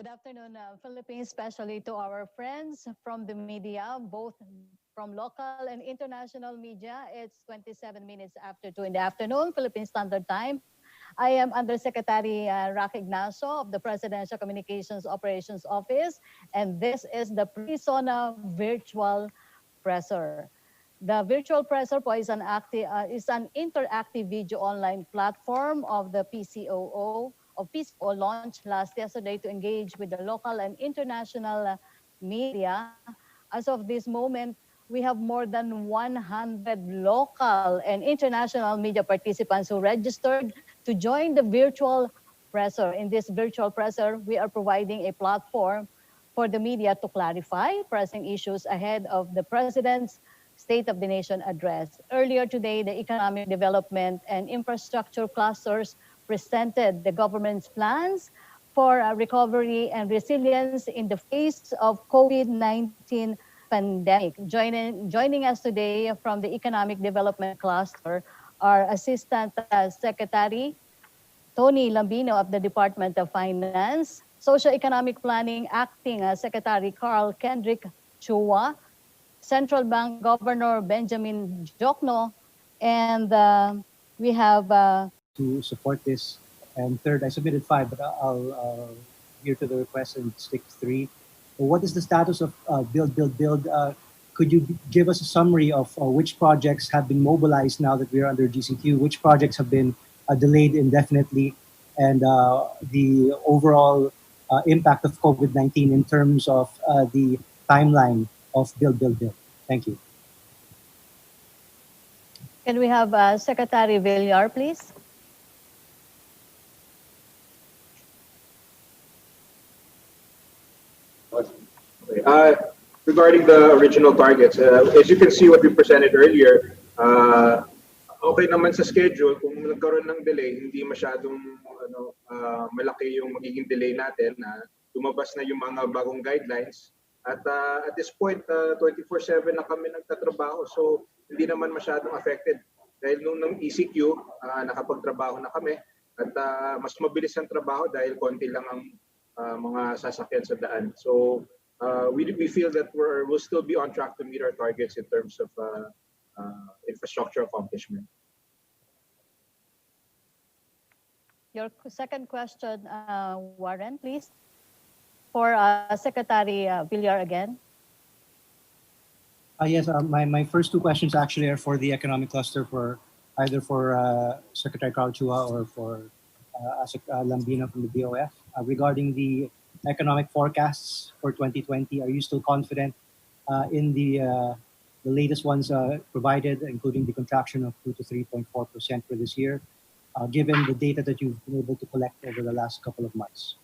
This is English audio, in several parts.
afternoon, Philippines, especially to our friends from the media, both from local and international media. It's 27 minutes after 2 in the afternoon, Philippine Standard Time. I am Undersecretary Roque Ignacio of the Presidential Communications Operations Office, and this is the pre-SONA virtual presser. The virtual presser po is an interactive video online platform of the PCOO of PCO launched last yesterday to engage with the local and international media. As of this moment, we have more than 100 local and international media participants who registered to join the virtual presser. In this virtual presser, we are providing a platform for the media to clarify pressing issues ahead of the President's State of the Nation address. Earlier today, the Economic Development and Infrastructure clusters presented the government's plans for recovery and resilience in the face of COVID-19 pandemic. Joining us today from the Economic Development Cluster are Assistant Secretary Tony Lambino of the Department of Finance, Socio-Economic Planning Acting Secretary Carl Kendrick Chua, Central Bank Governor Benjamin Jokno, and we have to support this. And third, I submitted 5, but I'll adhere to the request and stick to 3. What is the status of Build? Could you give us a summary of which projects have been mobilized now that we're under GCQ, which projects have been delayed indefinitely, and the overall impact of COVID-19 in terms of the timeline of Build? Thank you. Can we have Secretary Villar, please? Regarding the original targets, as you can see what we presented earlier, okay naman sa schedule. Kung nagkaroon ng delay, hindi masyadong malaki yung magiging delay natin. Lumabas na yung mga bagong guidelines. At this point, 24/7 na kami nagtatrabaho. So hindi naman masyadong affected. Dahil nung ECQ, nakapagtrabaho na kami. At mas mabilis ang trabaho dahil konti lang ang mga sasakyan sa daan. So we feel that we'll still be on track to meet our targets in terms of infrastructure accomplishment. Your second question, Warren, please, for Secretary Villar again. Yes, my first 2 questions actually are for the economic cluster, either for Secretary Carl Chua or for Lambino from the BOF. Regarding the economic forecasts for 2020, are you still confident in the latest ones provided, including the contraction of 2 to 3.4% for this year, given the data that you've been able to collect over the last couple of months?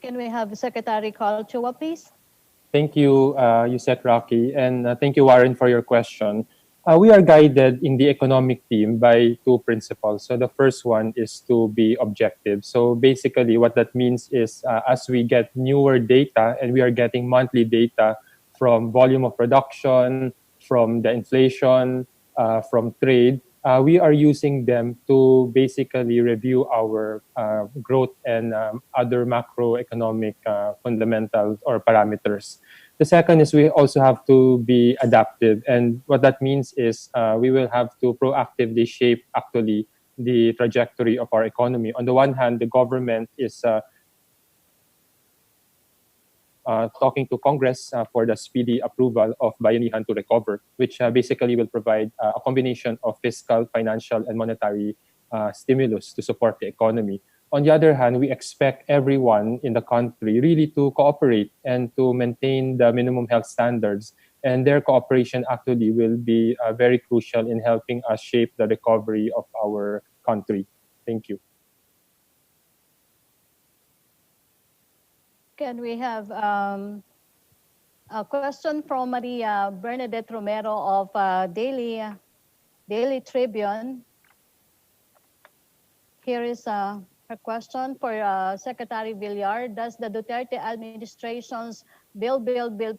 Can we have Secretary Carl Chua, please? Thank you, Yusek Rocky, and thank you, Warren, for your question. We are guided in the economic team by 2 principles. So the first one is to be objective. So basically what that means is as we get newer data, and we are getting monthly data from volume of production, from the inflation, from trade, we are using them to basically review our growth and other macroeconomic fundamentals or parameters. The second is we also have to be adaptive. And what that means is we will have to proactively shape actually the trajectory of our economy. On the one hand, the government is talking to Congress for the speedy approval of Bayanihan to Recover, which basically will provide a combination of fiscal, financial, and monetary stimulus to support the economy. On the other hand, we expect everyone in the country really to cooperate and to maintain the minimum health standards. And their cooperation actually will be very crucial in helping us shape the recovery of our country. Thank you. Can we have a question from Maria Bernadette Romero of Daily Tribune? Here is her question for Secretary Villar. Does the Duterte administration's Build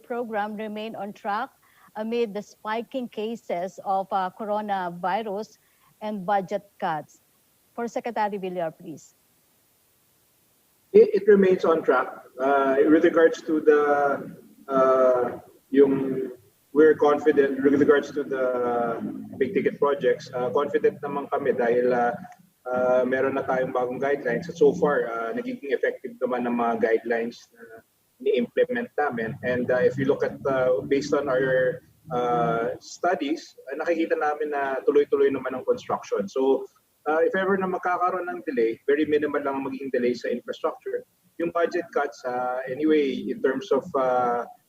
program remain on track amid the spiking cases of coronavirus and budget cuts? For Secretary Villar, please. It remains on track. With regards to the yung we're confident with regards to the big ticket projects. Confident naman kami dahil meron na tayong bagong guidelines. So far, nagiging effective naman ng mga guidelines na ni-implement namin. And if you look at based on our studies, nakikita namin na tuloy-tuloy naman ang construction. So if ever na magkakaroon ng delay, very minimal lang ang magiging delay sa infrastructure. Yung budget cuts, anyway, in terms of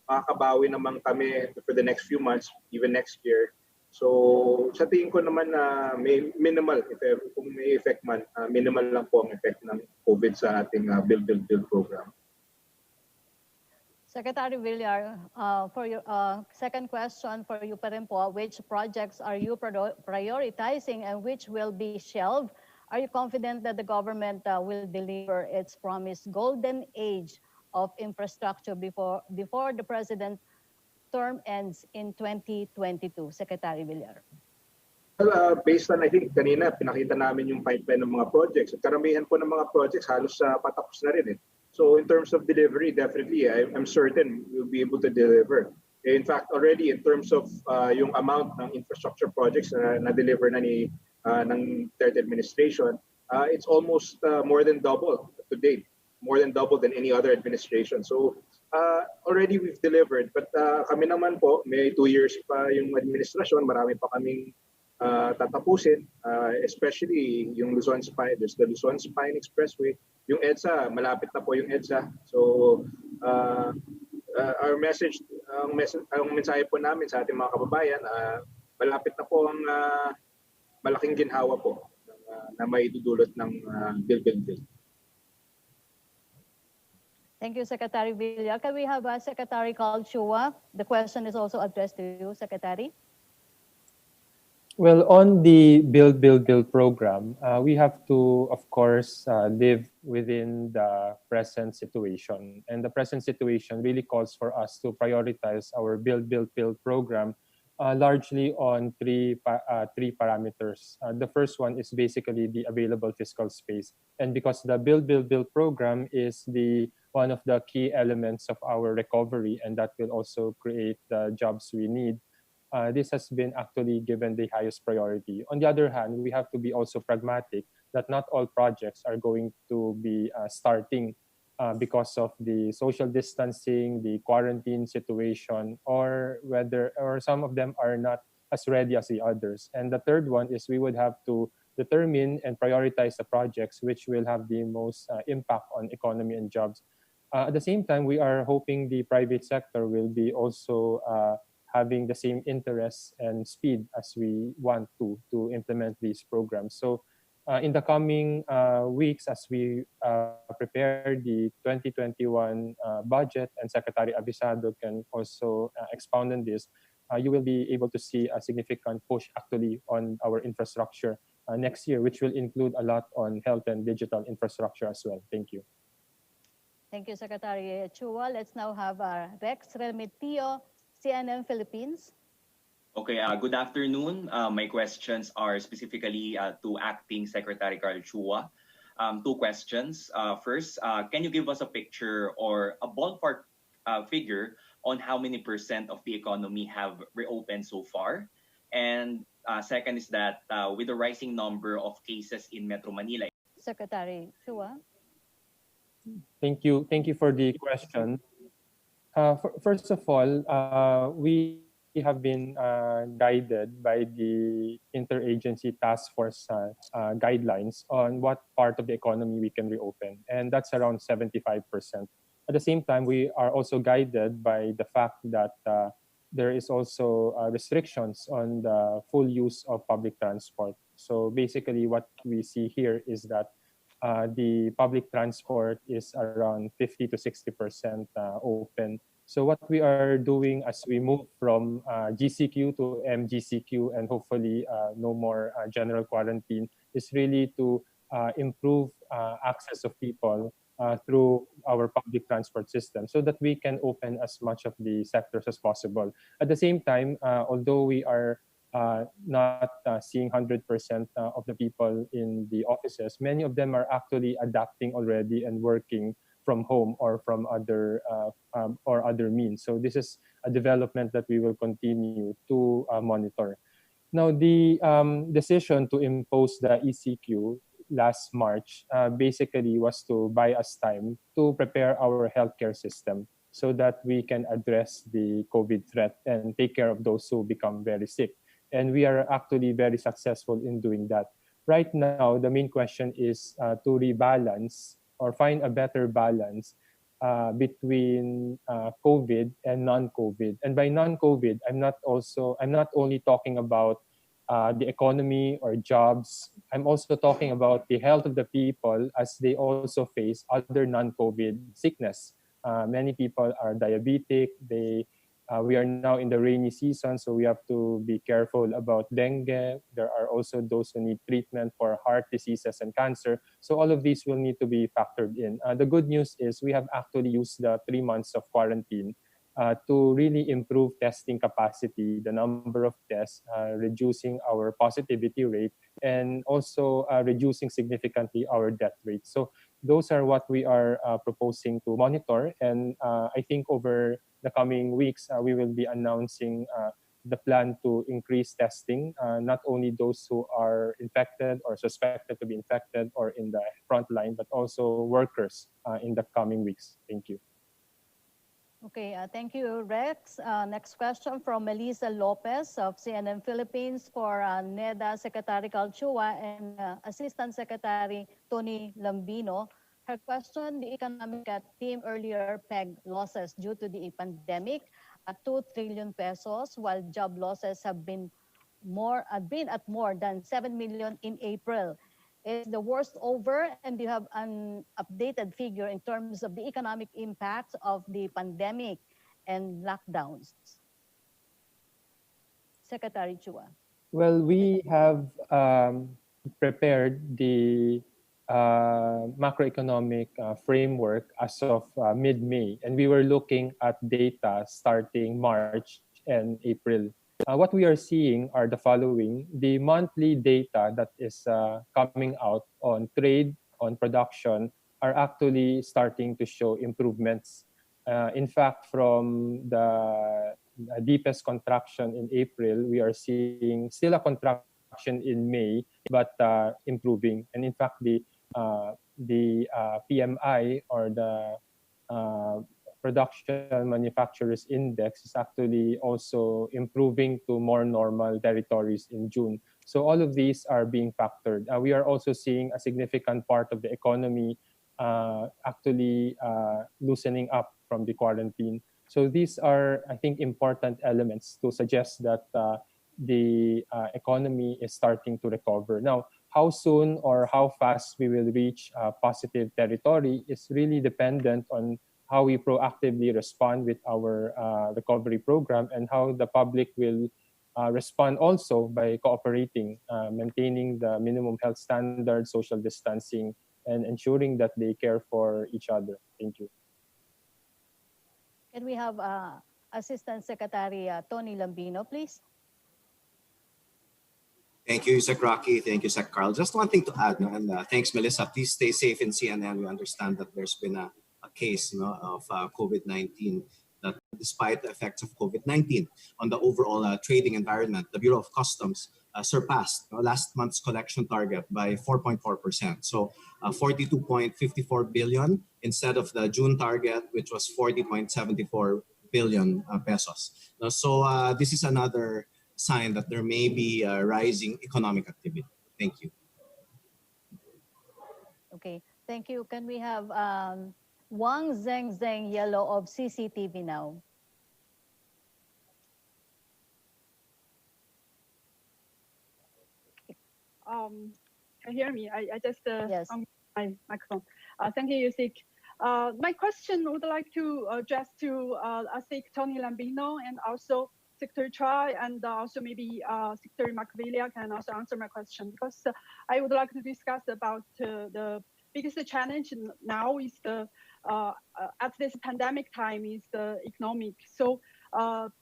makakabawi naman kami for the next few months, even next year. So sa tingin ko naman na may minimal, if ever, kung may effect man, minimal lang po ang effect ng COVID sa ating build program. Secretary Villar, for your second question for you pa rin po, which projects are you prioritizing and which will be shelved? Are you confident that the government will deliver its promised golden age of infrastructure before the president term ends in 2022? Secretary Villar. Well, based on, I think, kanina, pinakita namin yung pipeline ng mga projects. At karamihan po ng mga projects halos patapos na rin. So in terms of delivery, definitely, I'm certain we'll be able to deliver. In fact, already in terms of yung amount ng infrastructure projects na na-deliver na ng third administration, it's almost more than double to date, more than double than any other administration. So already we've delivered, but kami naman po, may 2 years pa yung administrasyon, marami pa kaming tatapusin, especially yung Luzon Spine. There's the Luzon Spine Expressway. Yung EDSA, malapit na po yung EDSA. So our message, ang mensahe po namin sa ating mga kababayan, malapit na po ang malaking ginhawa po na maidudulot ng build. Thank you, Secretary Villar. Can we have Secretary Carl Chua? The question is also addressed to you, Secretary. Well, on the build program, we have to, of course, live within the present situation. And the present situation really calls for us to prioritize our build program largely on three parameters. The first one is basically the available fiscal space. And because the build program is one of the key elements of our recovery, and that will also create the jobs we need, this has been actually given the highest priority. On the other hand, we have to be also pragmatic that not all projects are going to be starting because of the social distancing, the quarantine situation, or some of them are not as ready as the others. And the third one is we would have to determine and prioritize the projects which will have the most impact on economy and jobs. At the same time, we are hoping the private sector will be also having the same interest and speed as we want to implement these programs. So in the coming weeks, as we prepare the 2021 budget, and Secretary Abisado can also expound on this, you will be able to see a significant push actually on our infrastructure next year, which will include a lot on health and digital infrastructure as well. Thank you. Thank you, Secretary Chua. Let's now have Rex Remitio, CNN Philippines. Okay, good afternoon. My questions are specifically to Acting Secretary Carl Chua. 2 questions. First, can you give us a picture or a ballpark figure on how many % of the economy have reopened so far? And second is that with the rising number of cases in Metro Manila. Secretary Chua. Thank you for the question. First of all, we have been guided by the interagency task force guidelines on what part of the economy we can reopen, and that's around 75%. At the same time, we are also guided by the fact that there is also restrictions on the full use of public transport. So basically what we see here is that the public transport is around 50 to 60% open. So what we are doing as we move from GCQ to MGCQ and hopefully no more general quarantine is really to improve access of people through our public transport system so that we can open as much of the sectors as possible. At the same time, although we are not seeing 100% of the people in the offices, many of them are actually adapting already and working from home or from other means. So this is a development that we will continue to monitor. Now, the decision to impose the ECQ last March basically was to buy us time to prepare our healthcare system so that we can address the COVID threat and take care of those who become very sick. And we are actually very successful in doing that. Right now, the main question is to rebalance or find a better balance between COVID and non-COVID. And by non-COVID, I'm not only talking about the economy or jobs. I'm also talking about the health of the people as they also face other non-COVID sickness. Many people are diabetic. We are now in the rainy season, so we have to be careful about dengue. There are also those who need treatment for heart diseases and cancer. So all of these will need to be factored in. The good news is we have actually used the 3 months of quarantine to really improve testing capacity, the number of tests, reducing our positivity rate, and also reducing significantly our death rate. So those are what we are proposing to monitor. And I think over the coming weeks, we will be announcing the plan to increase testing, not only those who are infected or suspected to be infected or in the front line, but also workers in the coming weeks. Thank you. Okay, thank you, Rex. Next question from Melissa Lopez of CNN Philippines for NEDA Secretary Calchua and Assistant Secretary Tony Lambino. Her question, the economic team earlier pegged losses due to the pandemic at 2 trillion pesos, while job losses have been at more than 7 million in April. Is the worst over, and do you have an updated figure in terms of the economic impact of the pandemic and lockdowns? Secretary Chua. Well, we have prepared the macroeconomic framework as of mid-May, and we were looking at data starting March and April. What we are seeing are the following. The monthly data that is coming out on trade, on production, are actually starting to show improvements. In fact, from the deepest contraction in April, we are seeing still a contraction in May, but improving. And in fact, the PMI or the Production Manufacturers Index is actually also improving to more normal territories in June. So all of these are being factored. We are also seeing a significant part of the economy actually loosening up from the quarantine. So these are, I think, important elements to suggest that the economy is starting to recover. Now, how soon or how fast we will reach positive territory is really dependent on how we proactively respond with our recovery program and how the public will respond also by cooperating, maintaining the minimum health standards, social distancing, and ensuring that they care for each other. Thank you. Can we have Assistant Secretary Tony Lambino, please? Thank you, Sec Rocky. Thank you, Sec Carl. Just one thing to add, no? And thanks, Melissa. Please stay safe in CNN. We understand that there's been a case, of COVID-19, that despite the effects of COVID-19 on the overall trading environment, the Bureau of Customs surpassed last month's collection target by 4.4%. So 42.54 billion instead of the June target, which was 40.74 billion pesos. So this is another sign that there may be rising economic activity. Thank you. Okay, thank you. Can we have Wang Zeng Yellow of CCTV Now? Can you hear me? I just Yes. on my microphone. Thank you, Yusik. My question would like to address to Asik Tony Lambino and also Secretary Choi and also maybe Secretary Macavilla can also answer my question, because I would like to discuss about the biggest challenge now is the at this pandemic time is the economic. So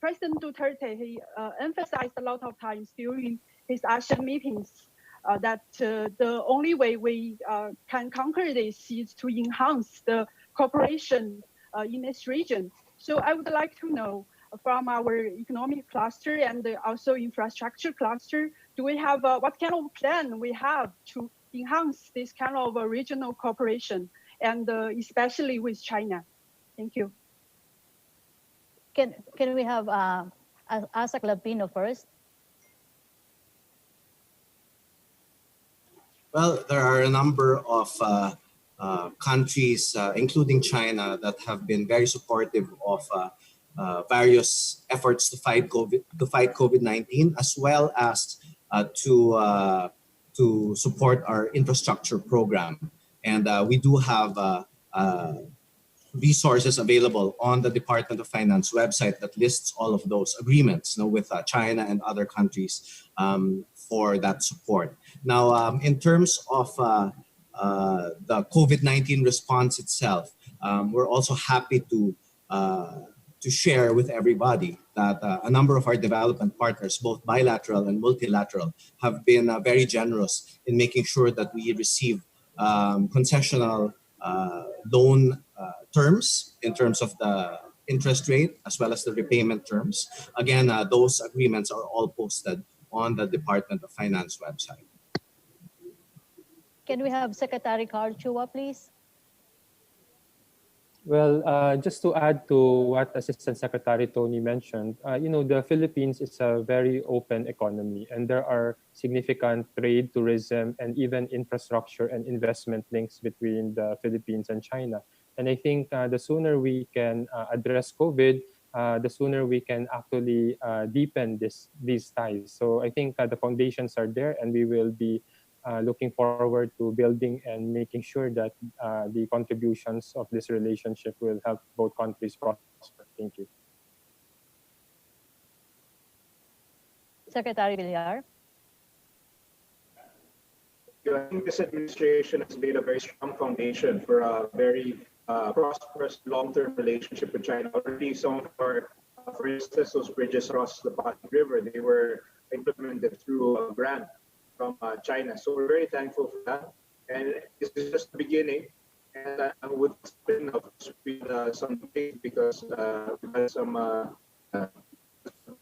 President Duterte, he emphasized a lot of times during his ASEAN meetings that the only way we can conquer this is to enhance the cooperation in this region. So I would like to know from our economic cluster and also infrastructure cluster, do we have what kind of plan we have to enhance this kind of regional cooperation, and especially with China? Thank you. Can we have Asa Clapino first? Well, there are a number of countries, including China, that have been very supportive of various efforts to fight COVID-19, as well as to support our infrastructure program. And we do have resources available on the Department of Finance website that lists all of those agreements, with China and other countries for that support. Now, in terms of the COVID-19 response itself, we're also happy to share with everybody that a number of our development partners, both bilateral and multilateral, have been very generous in making sure that we receive concessional loan terms in terms of the interest rate as well as the repayment terms. Again, those agreements are all posted on the Department of Finance website. Can we have Secretary Carl Chua, please? Well, just to add to what Assistant Secretary Tony mentioned, the Philippines is a very open economy, and there are significant trade, tourism, and even infrastructure and investment links between the Philippines and China. And I think the sooner we can address COVID, the sooner we can actually deepen these ties. So I think the foundations are there, and we will be looking forward to building and making sure that the contributions of this relationship will help both countries prosper. Thank you. Secretary Villar. I think this administration has laid a very strong foundation for a very prosperous long-term relationship with China. Already some of our, for instance, those bridges across the Pasig River, they were implemented through a grant from China. So we're very thankful for that. And this is just the beginning. And with some delays because we've had some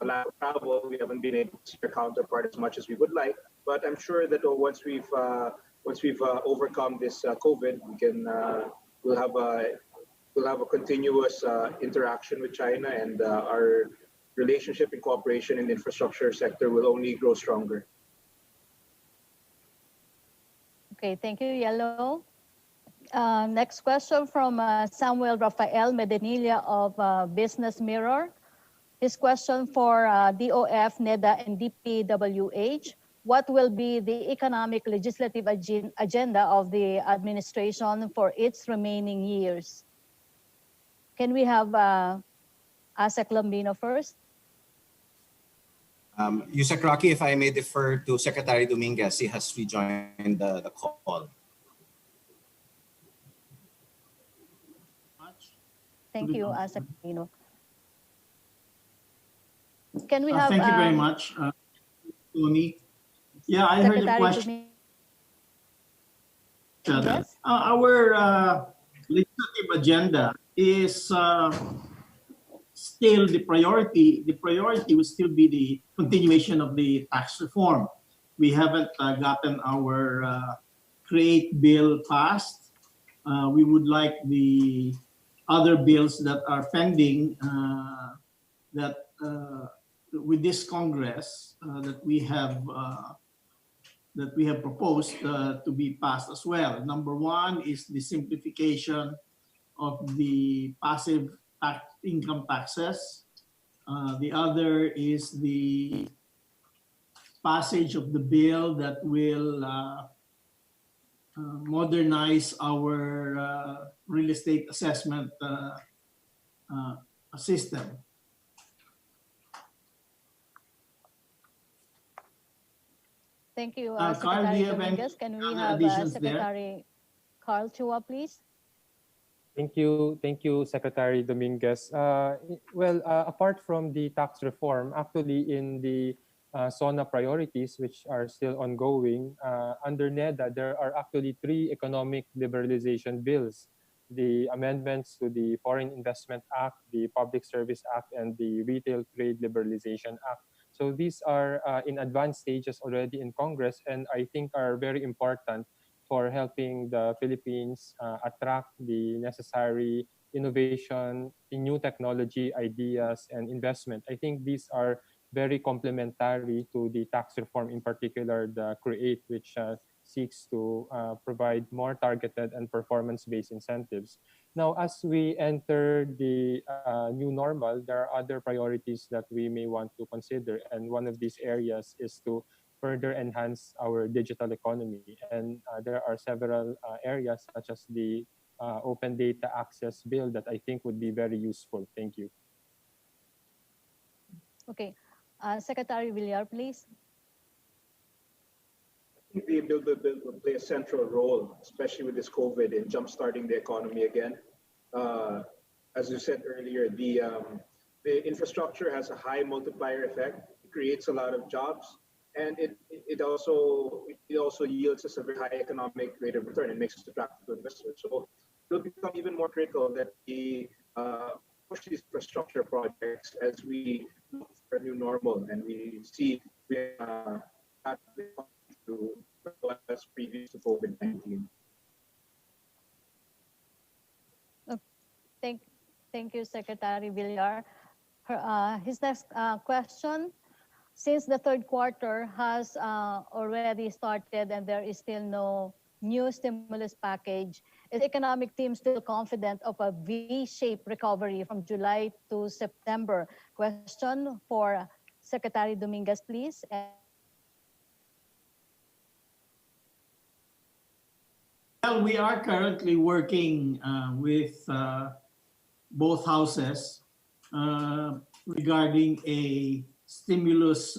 lack of travel, we haven't been able to see our counterpart as much as we would like. But I'm sure that once we've overcome this COVID, we'll have a continuous interaction with China, and our relationship and cooperation in the infrastructure sector will only grow stronger. Okay, thank you, Yellow. Next question from Samuel Rafael Medenilla of Business Mirror. His question for DOF, NEDA, and DPWH. What will be the economic legislative agenda of the administration for its remaining years? Can we have Asa Clapino first? Yusek Rocky, if I may defer to Secretary Dominguez, he has rejoined the call. Thank you, Asa Clapino. Can we have... thank you very much, Tony. Yeah, I heard the question. Yes? Our legislative agenda is still the priority. The priority will still be the continuation of the tax reform. We haven't gotten our CREATE bill passed. We would like the other bills that are pending with this Congress that we have proposed to be passed as well. Number one is the simplification of the passive income taxes. The other is the passage of the bill that will modernize our real estate assessment system. Thank you, Carl, do Secretary you have Dominguez. Can we have additions Secretary Carl Chua, please? Thank you, Secretary Dominguez. Apart from the tax reform, actually in the SONA priorities, which are still ongoing, under NEDA, there are actually three economic liberalization bills: the amendments to the Foreign Investment Act, the Public Service Act, and the Retail Trade Liberalization Act. So these are in advanced stages already in Congress, and I think are very important for helping the Philippines attract the necessary innovation in new technology, ideas, and investment. I think these are very complementary to the tax reform, in particular the CREATE, which seeks to provide more targeted and performance-based incentives. Now, as we enter the new normal, there are other priorities that we may want to consider, and one of these areas is to further enhance our digital economy. And there are several areas such as the open data access bill that I think would be very useful. Thank you. Okay. Secretary Villar, please. I think the bill will play a central role, especially with this COVID, in jumpstarting the economy again. As you said earlier, the infrastructure has a high multiplier effect. It creates a lot of jobs, and it also yields us a very high economic rate of return. It makes us attractive to investors. So it'll become even more critical that we push these infrastructure projects as we look for a new normal, and we see to what was previous to COVID-19. Thank you, Secretary Villar. His next question: since the third quarter has already started and there is still no new stimulus package, is the economic team still confident of a V-shaped recovery from July to September? Question for Secretary Dominguez, please. Well, we are currently working with both houses regarding a stimulus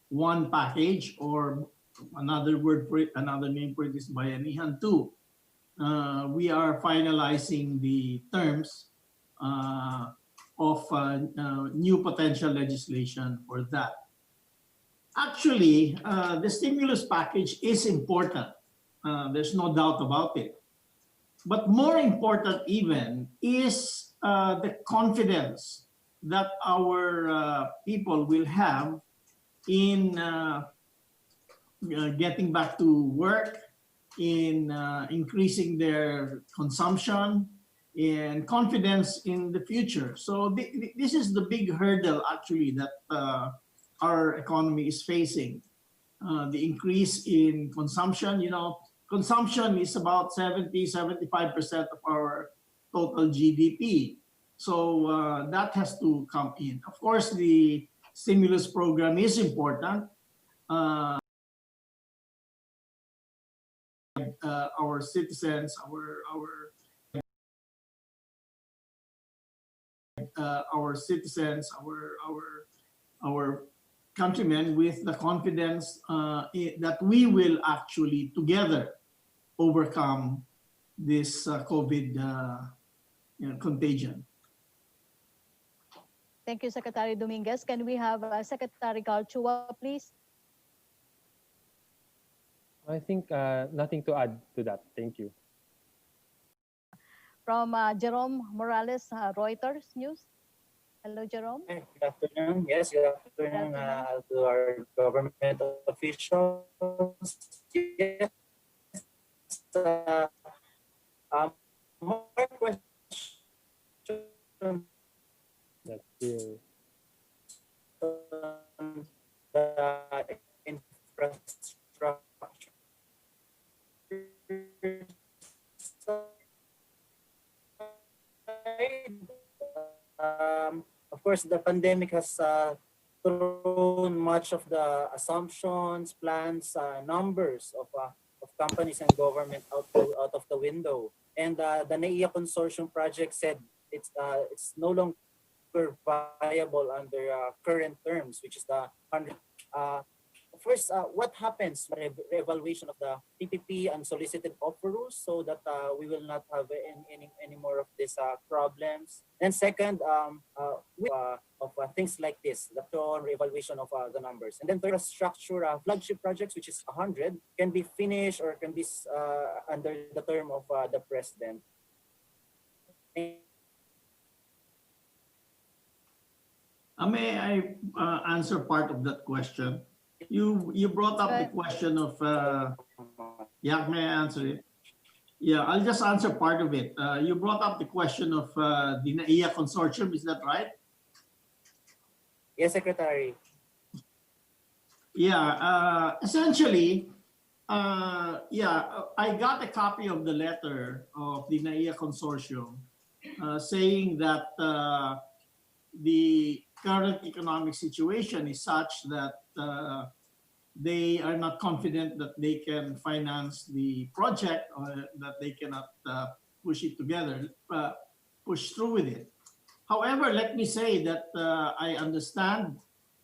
one package, or another name for it is Bayanihan 2. We are finalizing the terms of new potential legislation for that. Actually, the stimulus package is important. There's no doubt about it. But more important even is the confidence that our people will have in getting back to work, in increasing their consumption, and confidence in the future. So this is the big hurdle actually that our economy is facing. The increase in consumption, consumption is about 75% of our total GDP. So that has to come in. Of course, the stimulus program is important. Our citizens, our countrymen with the confidence that we will actually together overcome this COVID contagion. Thank you, Secretary Dominguez. Can we have Secretary Carl Chua, please? I think nothing to add to that. Thank you. From Jerome Morales, Reuters News. Hello, Jerome. Hey, good afternoon. Yes, good afternoon to our government officials. Yes. My question That's here. the infrastructure. Of course, the pandemic has thrown much of the assumptions, plans, numbers of companies and government out of the window. And the NAIA consortium project said it's no longer viable under current terms, which is the 100. Of first, what happens with re-evaluation of the PPP unsolicited offer rules so that we will not have any more of these problems? Then second, things like this, the re-evaluation of the numbers. And then third, structure flagship projects, which is 100, can be finished or can be under the term of the president. May I answer part of that question? You brought up the question of yeah, may I answer it? Yeah, I'll just answer part of it. You brought up the question of the NAIA consortium, is that right? Yes, Secretary. Yeah, essentially, I got a copy of the letter of the NAIA consortium saying that the current economic situation is such that they are not confident that they can finance the project or that they cannot push it together, push through with it. However, let me say that I understand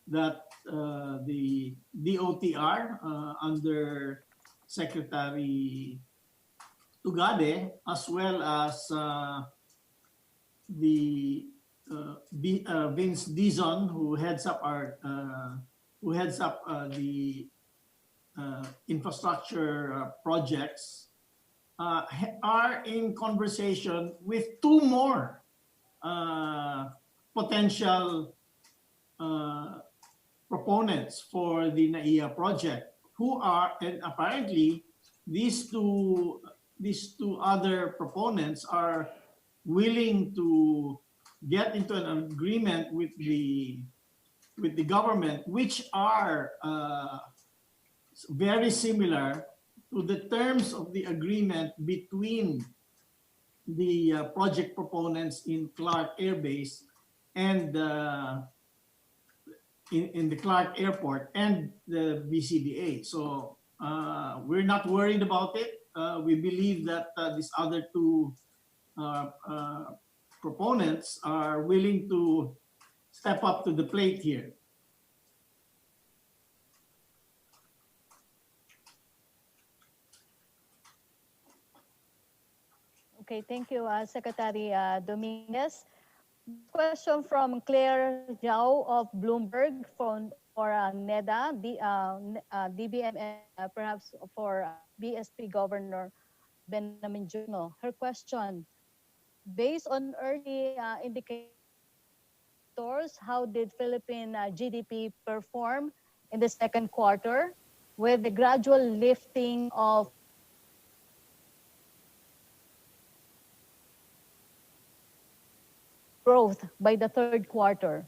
that the DOTR under Secretary Tugade, as well as Vince Dizon, who heads up the infrastructure projects, are in conversation with two more potential proponents for the NAIA project, who are, and apparently these two other proponents are willing to get into an agreement with the government, which are very similar to the terms of the agreement between the project proponents in Clark Air Base and in the Clark Airport and the BCDA. So we're not worried about it. We believe that these other two proponents are willing to step up to the plate here. Okay, thank you, Secretary Dominguez. This question from Claire Zhao of Bloomberg for NEDA, DBM, and perhaps for BSP Governor Benjamin Jokno. Her question: based on early indicators, how did Philippine GDP perform in the second quarter with the gradual lifting of growth by the third quarter?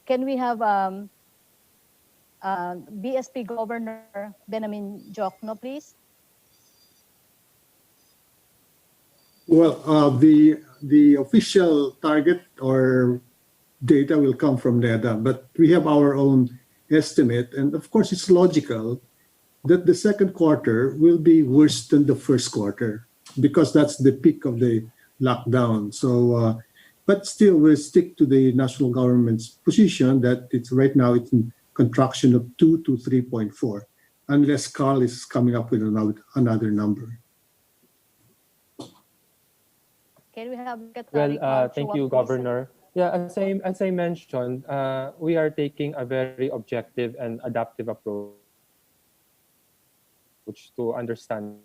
Can we have BSP Governor Benjamin Jokno, please? Well, the official target or data will come from NEDA, but we have our own estimate, and of course it's logical that the second quarter will be worse than the first quarter because that's the peak of the lockdown. So, but still we'll stick to the national government's position that it's right now it's in contraction of 2 to 3.4, unless Carl is coming up with another number. Can we have Well, thank you, Governor. Yeah, as I mentioned, we are taking a very objective and adaptive approach to understand the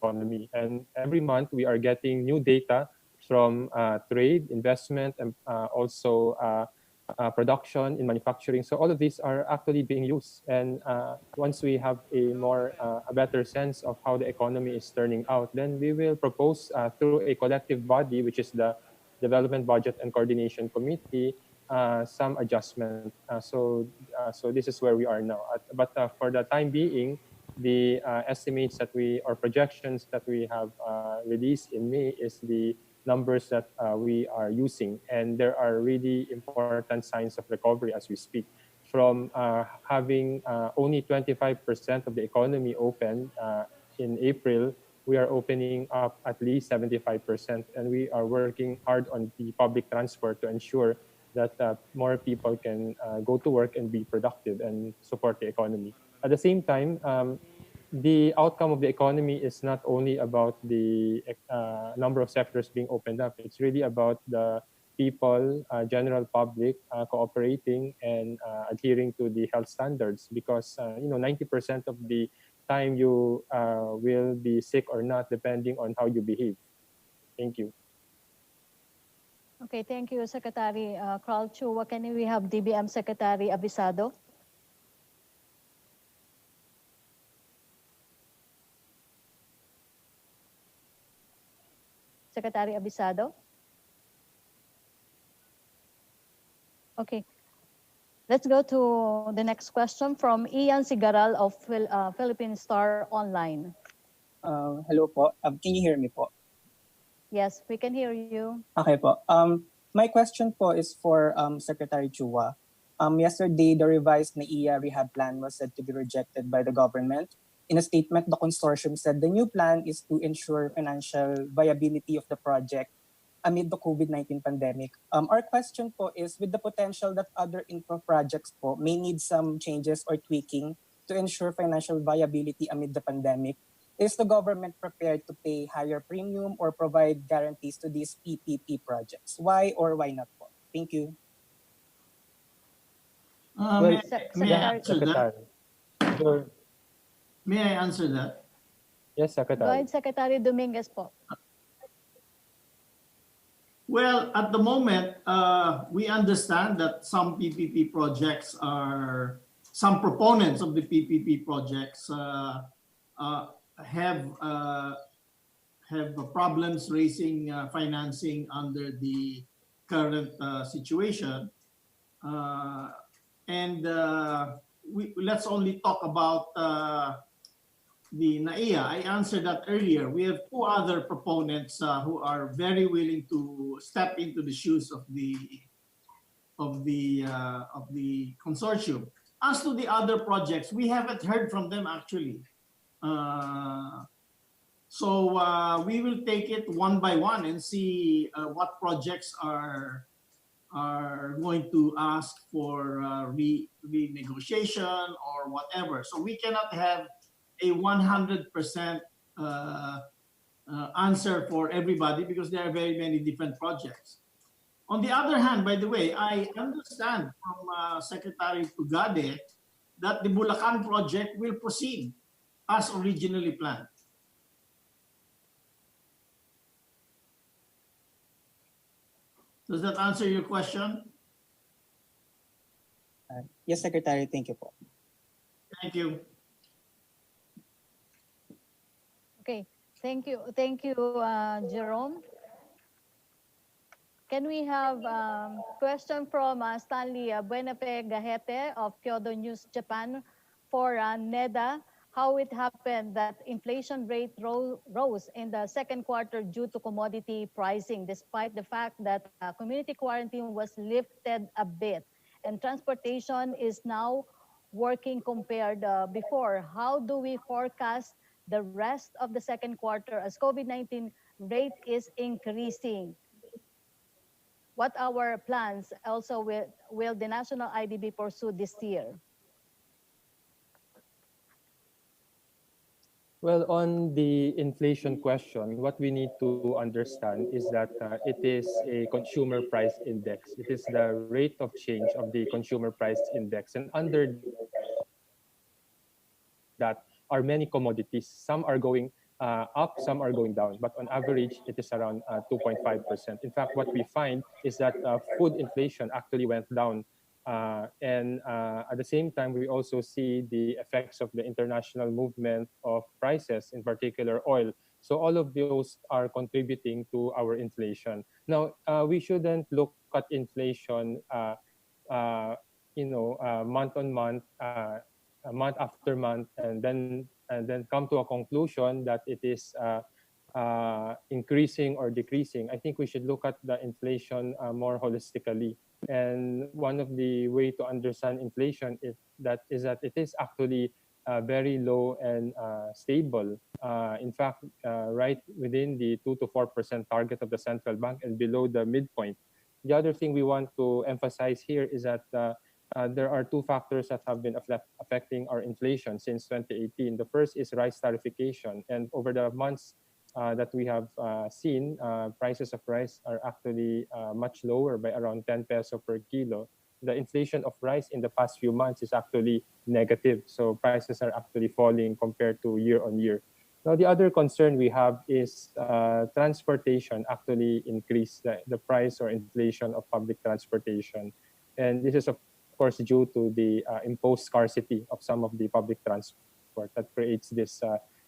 economy. And every month we are getting new data from trade, investment, and also production in manufacturing. So all of these are actually being used. And once we have a better sense of how the economy is turning out, then we will propose through a collective body, which is the Development Budget and Coordination Committee, some adjustment. So this is where we are now. But for the time being, the estimates that or projections that we have released in May is the numbers that we are using. And there are really important signs of recovery as we speak. From having only 25% of the economy open in April, we are opening up at least 75%. And we are working hard on the public transport to ensure that more people can go to work and be productive and support the economy. At the same time, the outcome of the economy is not only about the number of sectors being opened up. It's really about the people, general public, cooperating and adhering to the health standards. Because 90% of the time you will be sick or not, depending on how you behave. Thank you. Okay, thank you, Secretary Carl Chua. Can we have DBM Secretary Abisado? Secretary Abisado? Okay, let's go to the next question from Ian Sigaral of Philippine Star Online. Hello po. Can you hear me po? Yes, we can hear you. Okay po. My question po is for Secretary Chua. Yesterday, the revised NAIA rehab plan was said to be rejected by the government. In a statement, the consortium said the new plan is to ensure financial viability of the project amid the COVID-19 pandemic. Our question po is, with the potential that other infra projects po may need some changes or tweaking to ensure financial viability amid the pandemic, is the government prepared to pay higher premium or provide guarantees to these PPP projects? Why or why not po? Thank you. May I answer Secretary. that? Sure. May I answer that? Yes, Go Secretary. ahead, Secretary Dominguez po. Well, at the moment, we understand that some PPP projects some proponents of the PPP projects have problems raising financing under the current situation. Let's only talk about the NAIA. I answered that earlier. We have two other proponents who are very willing to step into the shoes of the consortium. As to the other projects, we haven't heard from them actually. So we will take it one by one and see what projects are going to ask for renegotiation or whatever. So we cannot have a 100% answer for everybody because there are very many different projects. On the other hand, by the way, I understand from Secretary Tugade that the Bulacan project will proceed as originally planned. Does that answer your question? Yes, Secretary. Thank you po. Thank you. Okay, thank you, Jerome. Can we have a question from Stanley Buenafe Gahete of Kyodo News Japan for NEDA? How it happened that inflation rate rose in the second quarter due to commodity pricing, despite the fact that community quarantine was lifted a bit and transportation is now working compared before. How do we forecast the rest of the second quarter as COVID-19 rate is increasing? What our plans also will the national IDB pursue this year? Well, on the inflation question, what we need to understand is that it is a consumer price index. It is the rate of change of the consumer price index. And under that are many commodities. Some are going up, some are going down. But on average, it is around 2.5%. In fact, what we find is that food inflation actually went down. And at the same time, we also see the effects of the international movement of prices, in particular oil. So all of those are contributing to our inflation. Now, we shouldn't look at inflation, month on month, month after month, and then come to a conclusion that it is increasing or decreasing. I think we should look at the inflation more holistically. And one of the way to understand inflation is that it is actually very low and stable. In fact, right within the 2 to 4% target of the central bank and below the midpoint. The other thing we want to emphasize here is that there are two factors that have been affecting our inflation since 2018. The first is rice tarification, and over the months that we have seen, prices of rice are actually much lower by around 10 peso per kilo. The inflation of rice in the past few months is actually negative. So prices are actually falling compared to year on year. Now, the other concern we have is transportation actually increased the price or inflation of public transportation. And this is, of course, due to the imposed scarcity of some of the public transport that creates this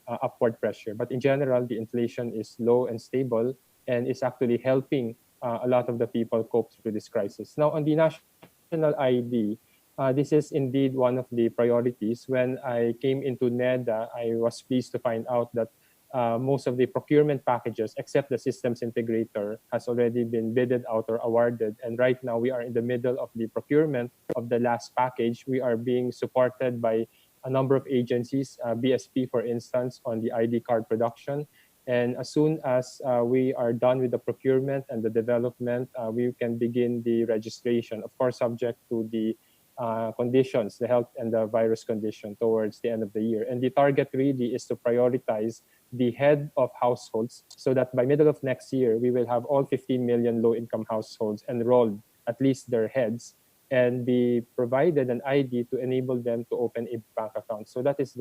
upward pressure. But in general, the inflation is low and stable and is actually helping a lot of the people cope through this crisis. Now, on the national ID, this is indeed one of the priorities. When I came into NEDA, I was pleased to find out that most of the procurement packages, except the systems integrator, has already been bidded out or awarded. And right now, we are in the middle of the procurement of the last package. We are being supported by a number of agencies, BSP, for instance, on the ID card production. And as soon as we are done with the procurement and the development, we can begin the registration, of course, subject to the conditions, the health and the virus condition towards the end of the year. And the target really is to prioritize the head of households so that by middle of next year, we will have all 15 million low-income households enrolled, at least their heads, and be provided an ID to enable them to open a bank account. So that is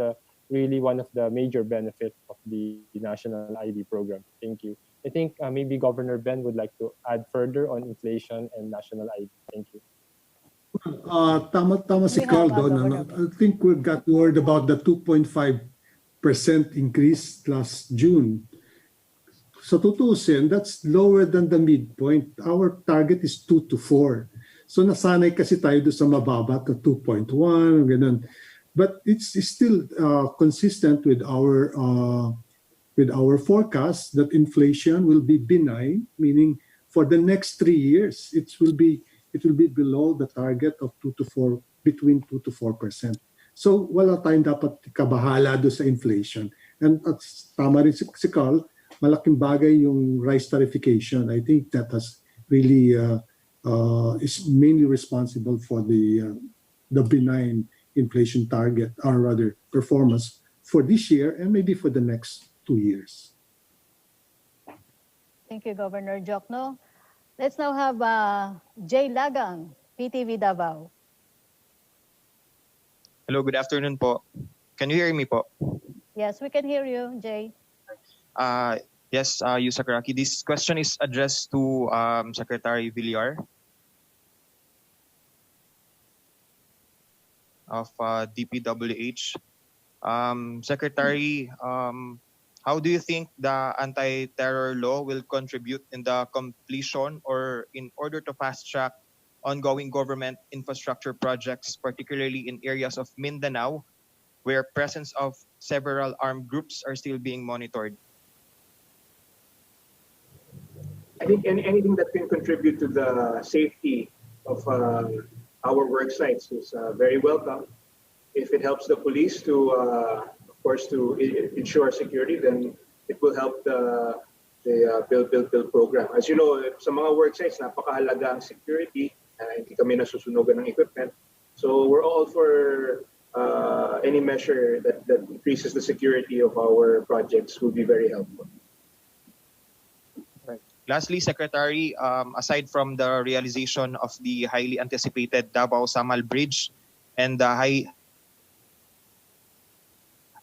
really one of the major benefits of the National ID program. Thank you. I think maybe Governor Ben would like to add further on inflation and national ID. Thank you. Tama si Carl doon. I think we got worried about the 2.5% increase last June. So tutuusin, that's lower than the midpoint. Our target is 2 to 4. So nasanay kasi tayo doon sa mababa to 2.1, ganun. But it's still consistent with our forecast that inflation will be benign, meaning for the next 3 years, it will be below the target of 2 to 4, between 2 to 4%. So wala tayong dapat kabahala doon sa inflation. And tama rin si Carl, malaking bagay yung rice tarification. I think that has really is mainly responsible for the benign inflation target, or rather performance for this year and maybe for the next 2 years. Thank you, Governor Jokno. Let's now have Jay Lagang, PTV Davao. Hello, good afternoon po. Can you hear me po? Yes, we can hear you, Jay. Yes, Yusakaraki. This question is addressed to Secretary Villar of DPWH. Secretary, how do you think the anti-terror law will contribute in the completion or in order to fast-track ongoing government infrastructure projects, particularly in areas of Mindanao, where presence of several armed groups are still being monitored? I think anything that can contribute to the safety of our work sites is very welcome. If it helps the police to, of course, to ensure security, then it will help the build program. As you know, sa mga work sites, napakahalaga ang security. Hindi kami nasusunogan ng equipment. So we're all for any measure that increases the security of our projects will be very helpful. Right. Lastly, Secretary, aside from the realization of the highly anticipated Davao-Samal Bridge and the high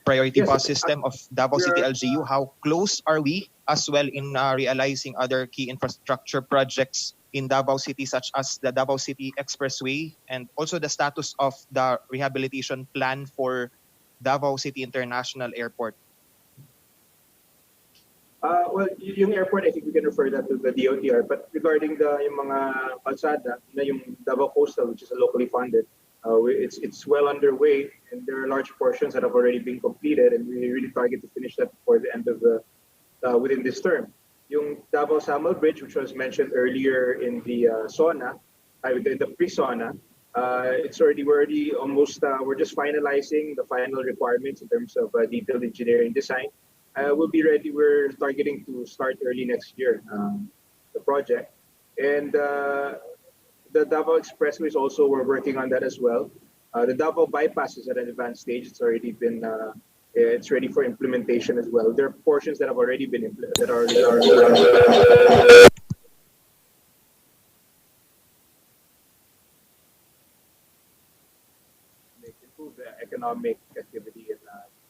priority bus system of Davao City LGU, how close are we as well in realizing other key infrastructure projects in Davao City, such as the Davao City Expressway, and also the status of the rehabilitation plan for Davao City International Airport? Well, yung airport, I think we can refer that to the DOTR. But regarding yung mga kalsada, yung Davao Coastal, which is locally funded, it's well underway, and there are large portions that have already been completed, and we really target to finish that before the end of within this term. Yung Davao-Samal Bridge, which was mentioned earlier in the SONA, in the pre-SONA, we're already almost, we're just finalizing the final requirements in terms of detailed engineering design. We'll be ready. We're targeting to start early next year, the project. And the Davao Expressway is also, we're working on that as well. The Davao bypass is at an advanced stage. It's already been it's ready for implementation as well. There are portions that have already been that are improve the economic activity in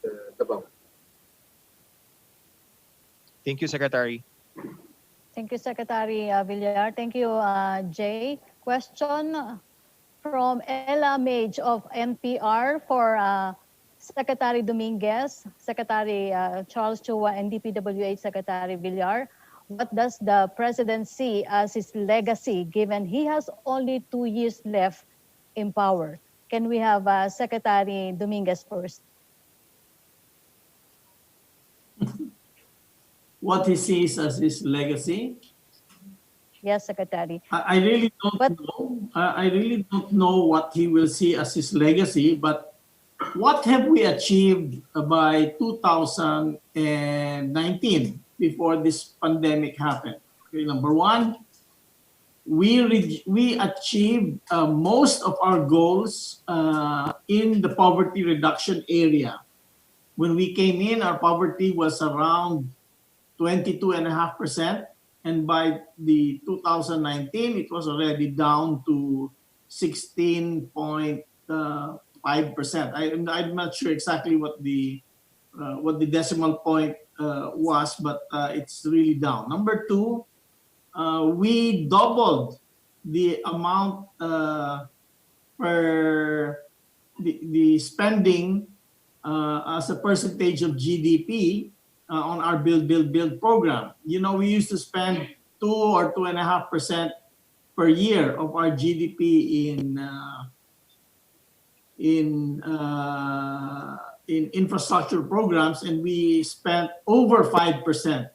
the Davao. Thank you, Secretary. Thank you, Secretary Villar. Thank you, Jay. Question from Ella Mage of NPR for Secretary Dominguez, Secretary Charles Chua, and DPWH Secretary Villar. What does the President see as his legacy, given he has only 2 years left in power? Can we have Secretary Dominguez first? What he sees as his legacy? Yes, Secretary. I really don't know. I really don't know what he will see as his legacy, but what have we achieved by 2019 before this pandemic happened? Okay, number one, we achieved most of our goals in the poverty reduction area. When we came in, our poverty was around 22.5%. And by the 2019, it was already down to 16.5%. I'm not sure exactly what the decimal point was, but it's really down. Number two, we doubled the amount per the spending as a percentage of GDP on our build program. You know, we used to spend 2 or 2.5% per year of our GDP in infrastructure programs, and we spent over 5%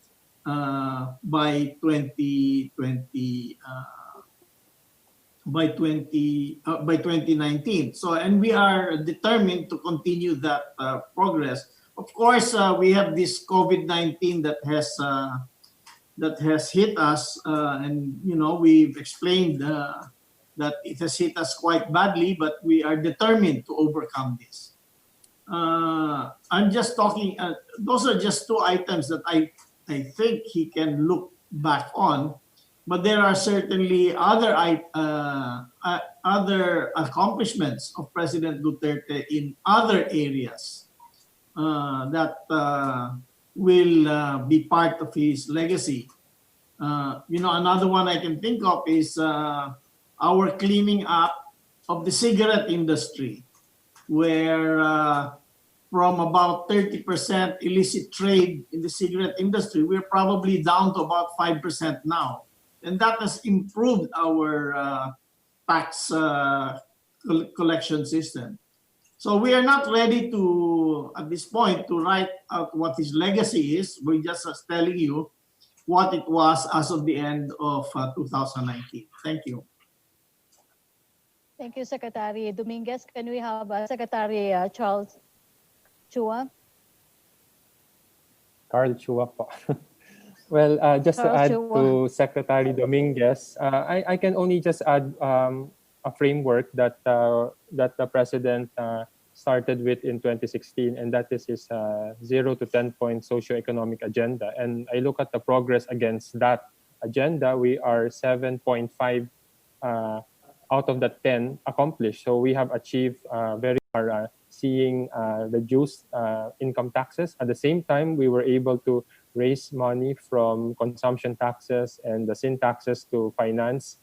by 2019. So, and we are determined to continue that progress. Of course, we have this COVID-19 that has hit us, and you know, we've explained that it has hit us quite badly, but we are determined to overcome this. I'm just talking, those are just two items that I think he can look back on, but there are certainly other accomplishments of President Duterte in other areas that will be part of his legacy. You know, another one I can think of is our cleaning up of the cigarette industry, where from about 30% illicit trade in the cigarette industry, we're probably down to about 5% now. And that has improved our tax collection system. So we are not ready to, at this point, to write out what his legacy is. We're just telling you what it was as of the end of 2019. Thank you. Thank you, Secretary Dominguez. Can we have Secretary Charles Chua? Carl Chua po. Well, just to add to Secretary Dominguez, I can only just add a framework that that the President started with in 2016, and that is his 0 to 10-point socioeconomic agenda. And I look at the progress against that agenda. We are 7.5 out of the 10 accomplished. So we have achieved very seeing reduced income taxes. At the same time, we were able to raise money from consumption taxes and the sin taxes to finance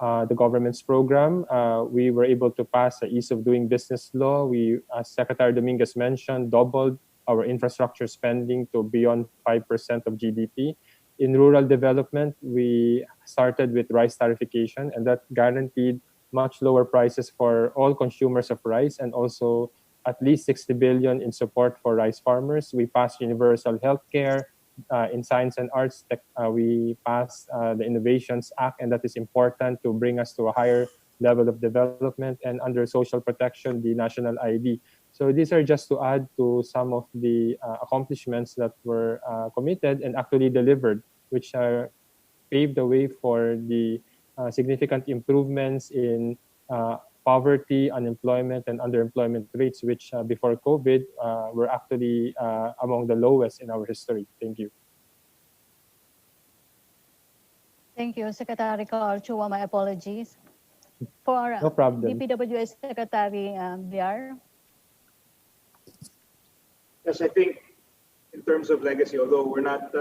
the government's program. We were able to pass the ease of doing business law. We, as Secretary Dominguez mentioned, doubled our infrastructure spending to beyond 5% of GDP. In rural development, we started with rice tariffication, and that guaranteed much lower prices for all consumers of rice, and also at least 60 billion in support for rice farmers. We passed universal health care. In science and arts, we passed the Innovations Act, and that is important to bring us to a higher level of development. And under social protection, the national ID. So these are just to add to some of the accomplishments that were committed and actually delivered, which paved the way for the significant improvements in poverty, unemployment, and underemployment rates, which before COVID were actually among the lowest in our history. Thank you. Thank you, Secretary Carl Chua. My apologies. For No problem. DPWH Secretary Villar. Yes, I think in terms of legacy, although we're not,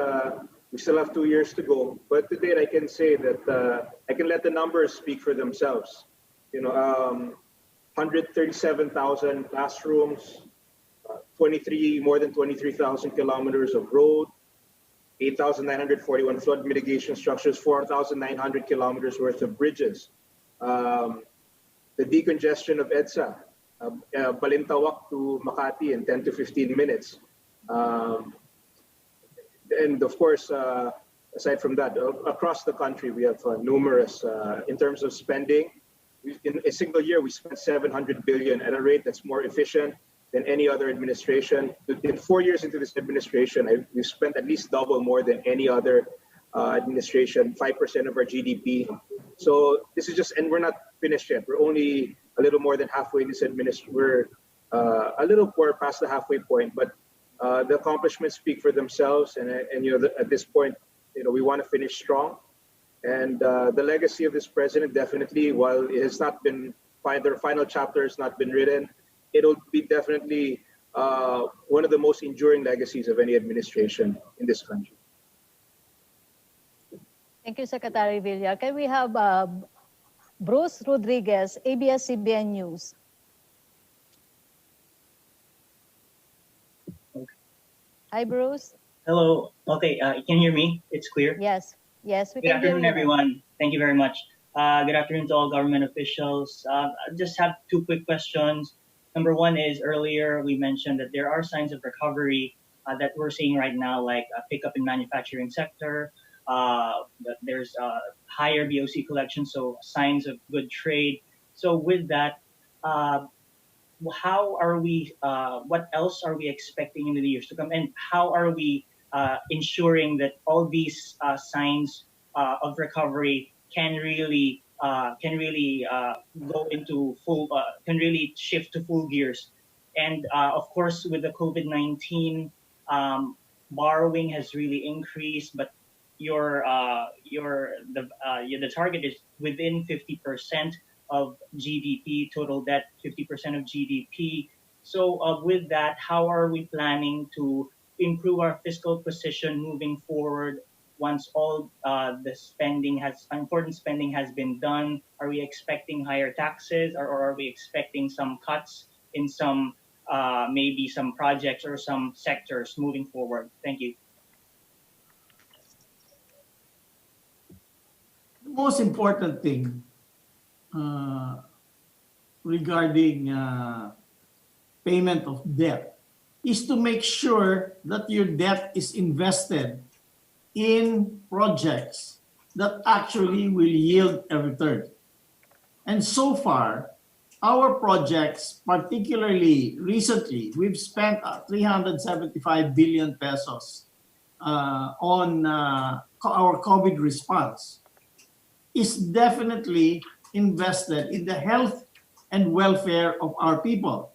we still have 2 years to go. But to date, I can say that I can let the numbers speak for themselves. 137,000 classrooms, more than 23,000 kilometers of road, 8,941 flood mitigation structures, 4,900 kilometers worth of bridges. The decongestion of EDSA, Balintawak to Makati in 10 to 15 minutes. And of course, aside from that, across the country, we have numerous, in terms of spending, in a single year, we spent 700 billion at a rate that's more efficient than any other administration. In 4 years into this administration, we've spent at least double more than any other administration, 5% of our GDP. So this is just, and we're not finished yet. We're only a little more than halfway in this administration. We're a little more past the halfway point, but the accomplishments speak for themselves. And at this point, we want to finish strong. And the legacy of this president, definitely, while it has not been, the final chapter has not been written, it'll be definitely one of the most enduring legacies of any administration in this country. Thank you, Secretary Villar. Can we have Bruce Rodriguez, ABS-CBN News? Hi, Bruce. Hello. Okay, you can hear me? It's clear? Yes. Yes, we Good can hear afternoon, you. everyone. Thank you very much. Good afternoon to all government officials. I just have two quick questions. Number one is, earlier we mentioned that there are signs of recovery that we're seeing right now, like a pickup in manufacturing sector, that there's higher BOC collection, so signs of good trade. So with that, how are we, what else are we expecting in the years to come? And how are we ensuring that all these signs of recovery can really go into full, can really shift to full gears? And of course, with the COVID-19, borrowing has really increased, but the target is within 50% of GDP, total debt 50% of GDP. So with that, how are we planning to improve our fiscal position moving forward once all the important spending has been done? Are we expecting higher taxes, or are we expecting some cuts in some maybe some projects or some sectors moving forward? Thank you. The most important thing regarding payment of debt is to make sure that your debt is invested in projects that actually will yield a return. And so far, our projects, particularly recently, we've spent 375 billion pesos on our COVID response, is definitely invested in the health and welfare of our people.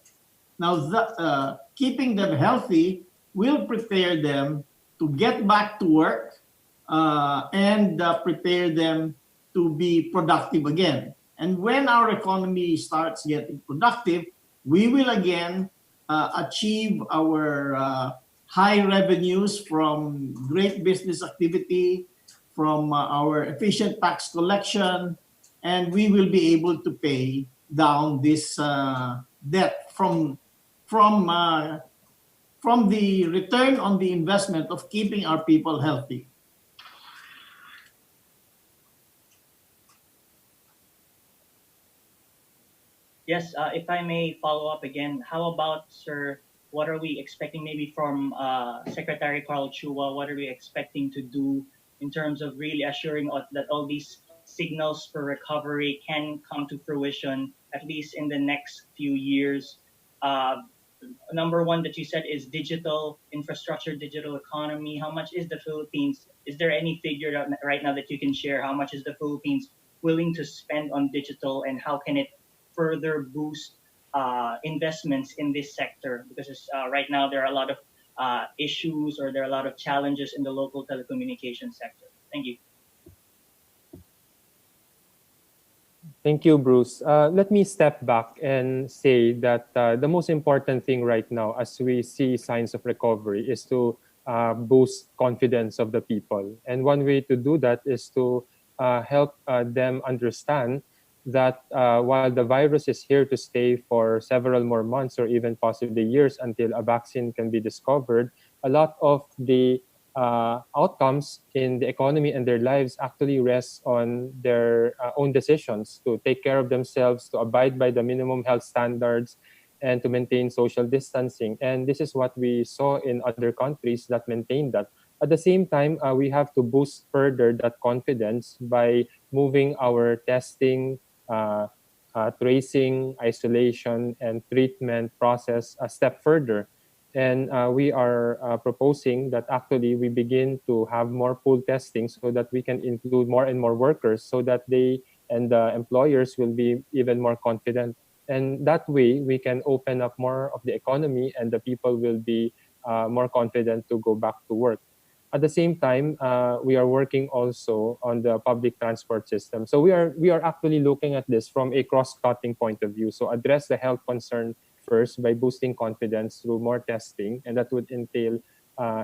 Now, keeping them healthy will prepare them to get back to work and prepare them to be productive again. And when our economy starts getting productive, we will again achieve our high revenues from great business activity, from our efficient tax collection, and we will be able to pay down this debt from the return on the investment of keeping our people healthy. Yes, if I may follow up again, how about, sir, what are we expecting maybe from Secretary Carl Chua? What are we expecting to do in terms of really assuring that all these signals for recovery can come to fruition, at least in the next few years? Number one that you said is digital infrastructure, digital economy. How much is the Philippines? Is there any figure right now that you can share? How much is the Philippines willing to spend on digital, and how can it further boost investments in this sector? Because right now there are a lot of issues, or there are a lot of challenges in the local telecommunications sector. Thank you. Thank you, Bruce. Let me step back and say that the most important thing right now, as we see signs of recovery, is to boost confidence of the people. And one way to do that is to help them understand that while the virus is here to stay for several more months or even possibly years until a vaccine can be discovered, a lot of the outcomes in the economy and their lives actually rest on their own decisions to take care of themselves, to abide by the minimum health standards, and to maintain social distancing. And this is what we saw in other countries that maintain that. At the same time, we have to boost further that confidence by moving our testing, tracing, isolation, and treatment process a step further. And we are proposing that actually we begin to have more pool testing so that we can include more and more workers so that they and the employers will be even more confident. And that way we can open up more of the economy and the people will be more confident to go back to work. At the same time, we are working also on the public transport system. So we are actually looking at this from a cross-cutting point of view. So address the health concern first by boosting confidence through more testing, and that would entail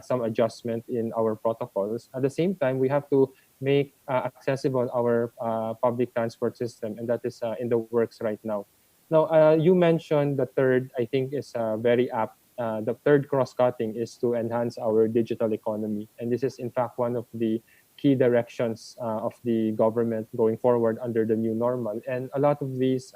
some adjustment in our protocols. At the same time, we have to make accessible our public transport system, and that is in the works right now. Now, you mentioned the third, I think is very apt. The third cross-cutting is to enhance our digital economy. And this is in fact one of the key directions of the government going forward under the new normal. And a lot of these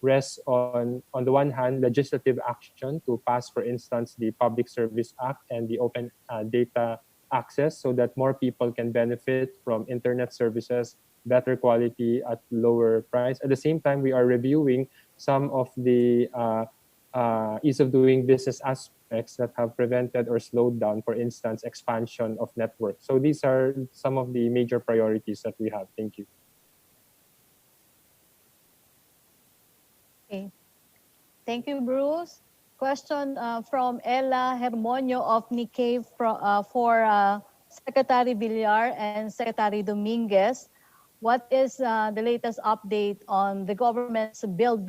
rests on the one hand, legislative action to pass, for instance, the Public Service Act and the Open Data Access so that more people can benefit from internet services, better quality at lower price. At the same time, we are reviewing some of the ease of doing business aspects that have prevented or slowed down, for instance, expansion of networks. So these are some of the major priorities that we have. Thank you. Okay. Thank you, Bruce. Question from Ella Hermonio of Nikkei for Secretary Villar and Secretary Dominguez. What is the latest update on the government's Build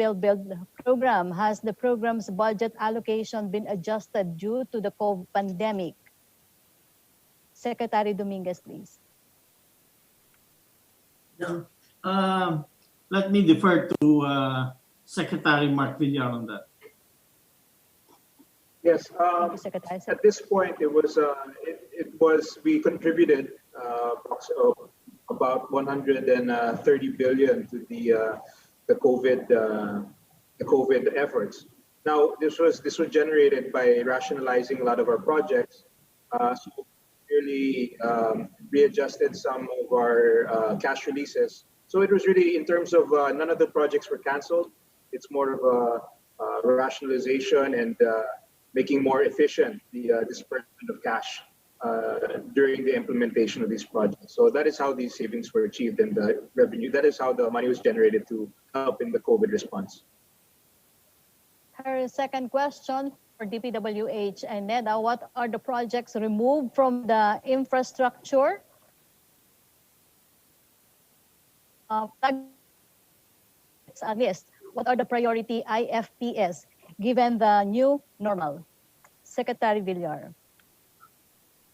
program? Has the program's budget allocation been adjusted due to the COVID pandemic? Secretary Dominguez, please. Yeah. Let me defer to Secretary Mark Villar on that. Yes. Secretary. At this point, it was we contributed about 130 billion to the COVID efforts. Now, this was generated by rationalizing a lot of our projects. So really readjusted some of our cash releases. So it was really in terms of none of the projects were canceled. It's more of a rationalization and making more efficient the disbursement of cash during the implementation of these projects. So that is how these savings were achieved and the revenue. That is how the money was generated to help in the COVID response. Her second question for DPWH and NEDA, what are the projects removed from the infrastructure? List. What are the priority IFPS given the new normal? Secretary Villar.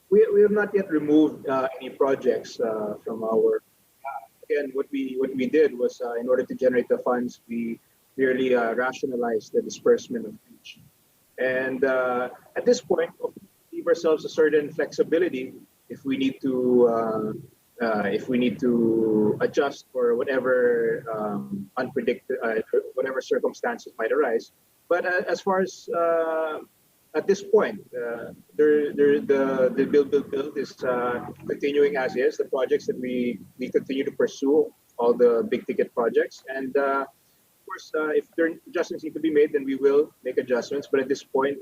We have not yet removed any projects from our. Again, what we did was in order to generate the funds, we clearly rationalized the disbursement of each. And at this point, we give ourselves a certain flexibility if we need to adjust for whatever unpredicted, whatever circumstances might arise. But as far as at this point, the build is continuing as is. The projects that we continue to pursue, all the big ticket projects, and of course, if there are adjustments need to be made, then we will make adjustments. But at this point,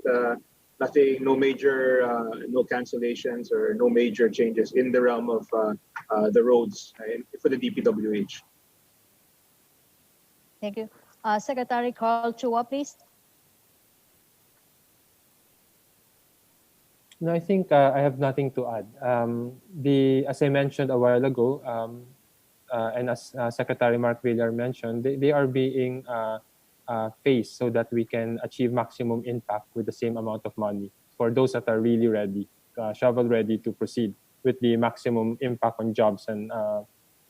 nothing, no major, no cancellations or no major changes in the realm of the roads for the DPWH. Thank you. Secretary Carl Chua, please. No, I think I have nothing to add. As I mentioned a while ago, and as Secretary Mark Villar mentioned, they are being phased so that we can achieve maximum impact with the same amount of money for those that are really ready, shovel ready to proceed with the maximum impact on jobs and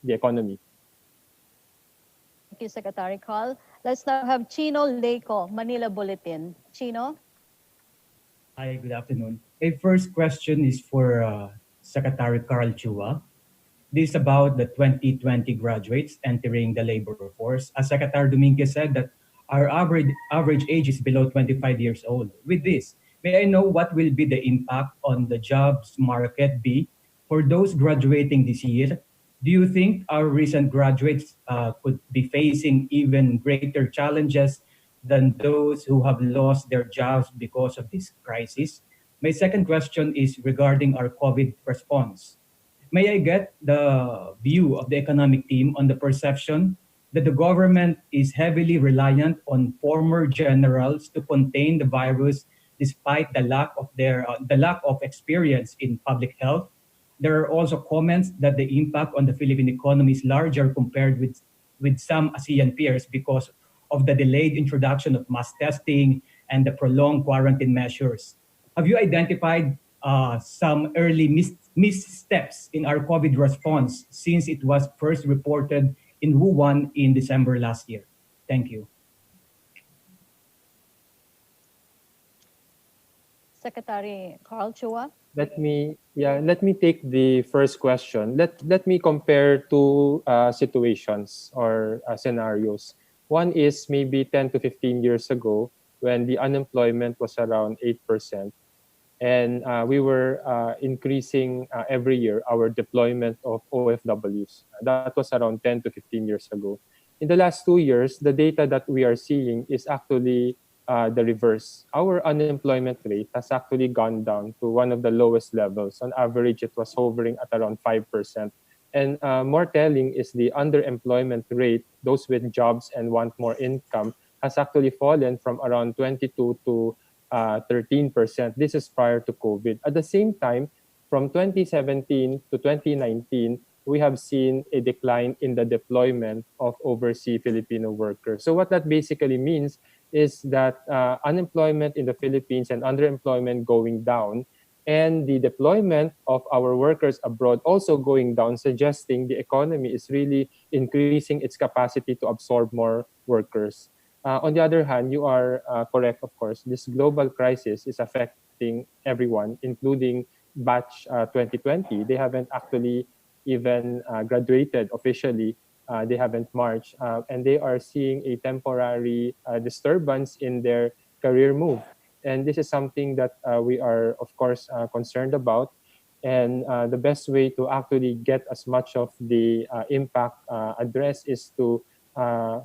the economy. Thank you, Secretary Carl. Let's now have Chino Leco, Manila Bulletin. Chino? Hi, good afternoon. A first question is for Secretary Carl Chua. This is about the 2020 graduates entering the labor force. As Secretary Dominguez said that our average age is below 25 years old. With this, may I know what will be the impact on the jobs market be for those graduating this year? Do you think our recent graduates could be facing even greater challenges than those who have lost their jobs because of this crisis? My second question is regarding our COVID response. May I get the view of the economic team on the perception that the government is heavily reliant on former generals to contain the virus despite the lack of experience in public health? There are also comments that the impact on the Philippine economy is larger compared with some ASEAN peers because of the delayed introduction of mass testing and the prolonged quarantine measures. Have you identified some early missteps in our COVID response since it was first reported in Wuhan in December last year? Thank you. Secretary Carl Chua. Let me take the first question. Let me compare two situations or scenarios. One is maybe 10 to 15 years ago when the unemployment was around 8%. And we were increasing every year our deployment of OFWs. That was around 10 to 15 years ago. In the last 2 years, the data that we are seeing is actually the reverse. Our unemployment rate has actually gone down to one of the lowest levels. On average, it was hovering at around 5%. And more telling is the underemployment rate, those with jobs and want more income, has actually fallen from around 22 to 13%. This is prior to COVID. At the same time, from 2017 to 2019, we have seen a decline in the deployment of overseas Filipino workers. So what that basically means is that unemployment in the Philippines and underemployment going down, and the deployment of our workers abroad also going down, suggesting the economy is really increasing its capacity to absorb more workers. On the other hand, you are correct, of course. This global crisis is affecting everyone, including batch 2020. They haven't actually even graduated officially. They haven't marched. And they are seeing a temporary disturbance in their career move. And this is something that we are, of course, concerned about. And the best way to actually get as much of the impact addressed is to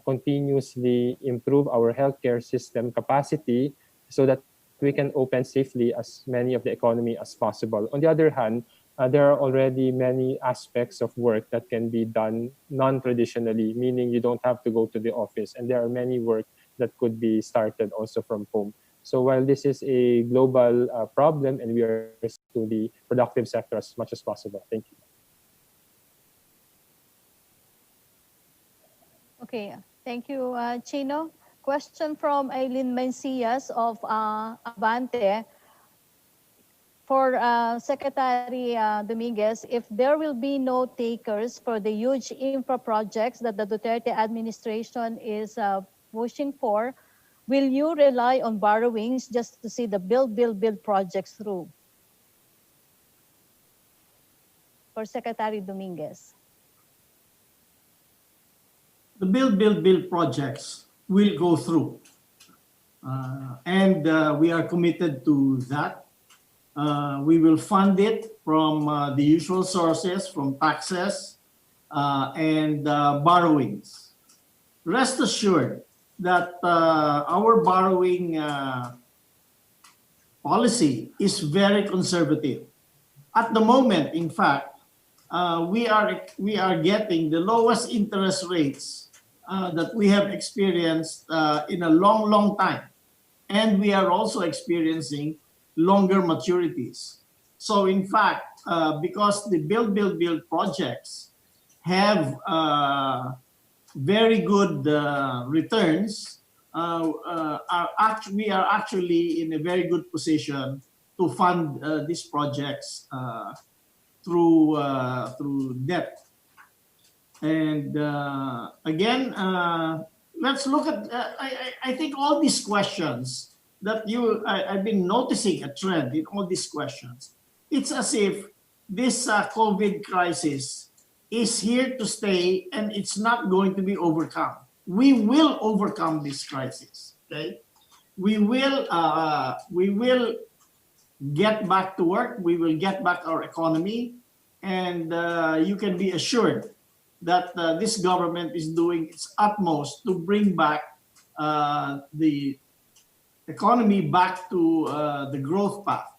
continuously improve our healthcare system capacity so that we can open safely as many of the economy as possible. On the other hand, there are already many aspects of work that can be done non-traditionally, meaning you don't have to go to the office. And there are many work that could be started also from home. So while this is a global problem and we are to the productive sector as much as possible. Thank you. Okay, thank you, Chino. Question from Aileen Mencias of Abante. For Secretary Dominguez, if there will be no takers for the huge infra projects that the Duterte administration is pushing for, will you rely on borrowings just to see the build projects through? For Secretary Dominguez. The build projects will go through. And we are committed to that. We will fund it from the usual sources, from taxes and borrowings. Rest assured that our borrowing policy is very conservative. At the moment, in fact, we are getting the lowest interest rates that we have experienced in a long, long time. And we are also experiencing longer maturities. So in fact, because the build projects have very good returns, we are actually in a very good position to fund these projects through debt. And again, let's look at, I think all these questions that I've been noticing a trend in all these questions. It's as if this COVID crisis is here to stay and it's not going to be overcome. We will overcome this crisis, okay? We will get back to work. We will get back our economy. And you can be assured that this government is doing its utmost to bring back the economy back to the growth path.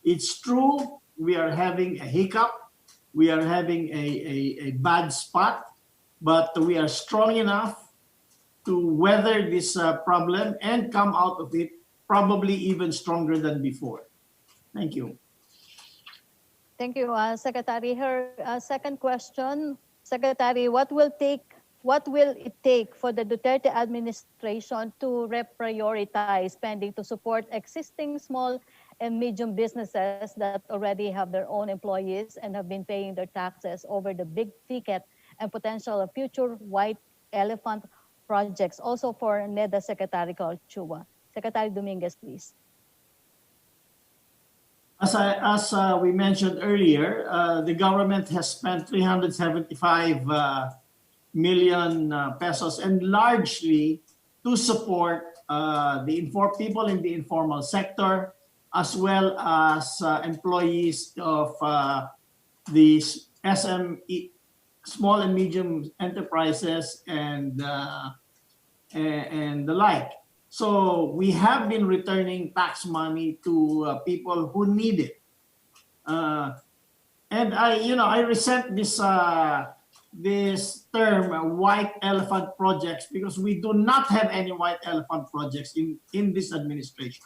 It's true, we are having a hiccup, we are having a bad spot, but we are strong enough to weather this problem and come out of it probably even stronger than before. Thank you. Thank you, Secretary. Her second question, Secretary, what will it take for the Duterte administration to reprioritize spending to support existing small and medium businesses that already have their own employees and have been paying their taxes over the big ticket and potential of future white elephant projects? Also for NEDA Secretary Carl Chua. Secretary Dominguez, please. As we mentioned earlier, the government has spent 375 million pesos, and largely to support the people in the informal sector, as well as employees of the SME, small and medium enterprises, and the like. So we have been returning tax money to people who need it, and I resent this this term white elephant projects, because we do not have any white elephant projects in this administration.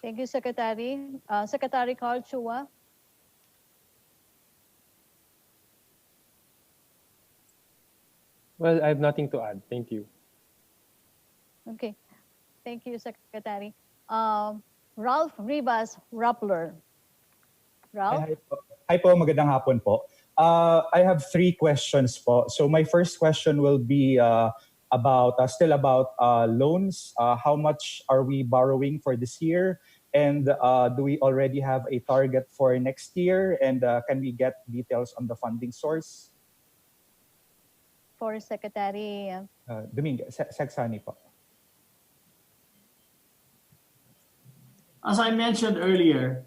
Thank you, Secretary. Secretary Carl Chua. Well, I have nothing to add. Thank you. Okay. Thank you, Secretary. Ralph Rivas Rappler. Ralph? Hi po, magandang hapon po. I have 3 questions po. So my first question will be still about loans. How much are we borrowing for this year? And do we already have a target for next year? And can we get details on the funding source? For Secretary Dominguez, Saxani po. As I mentioned earlier,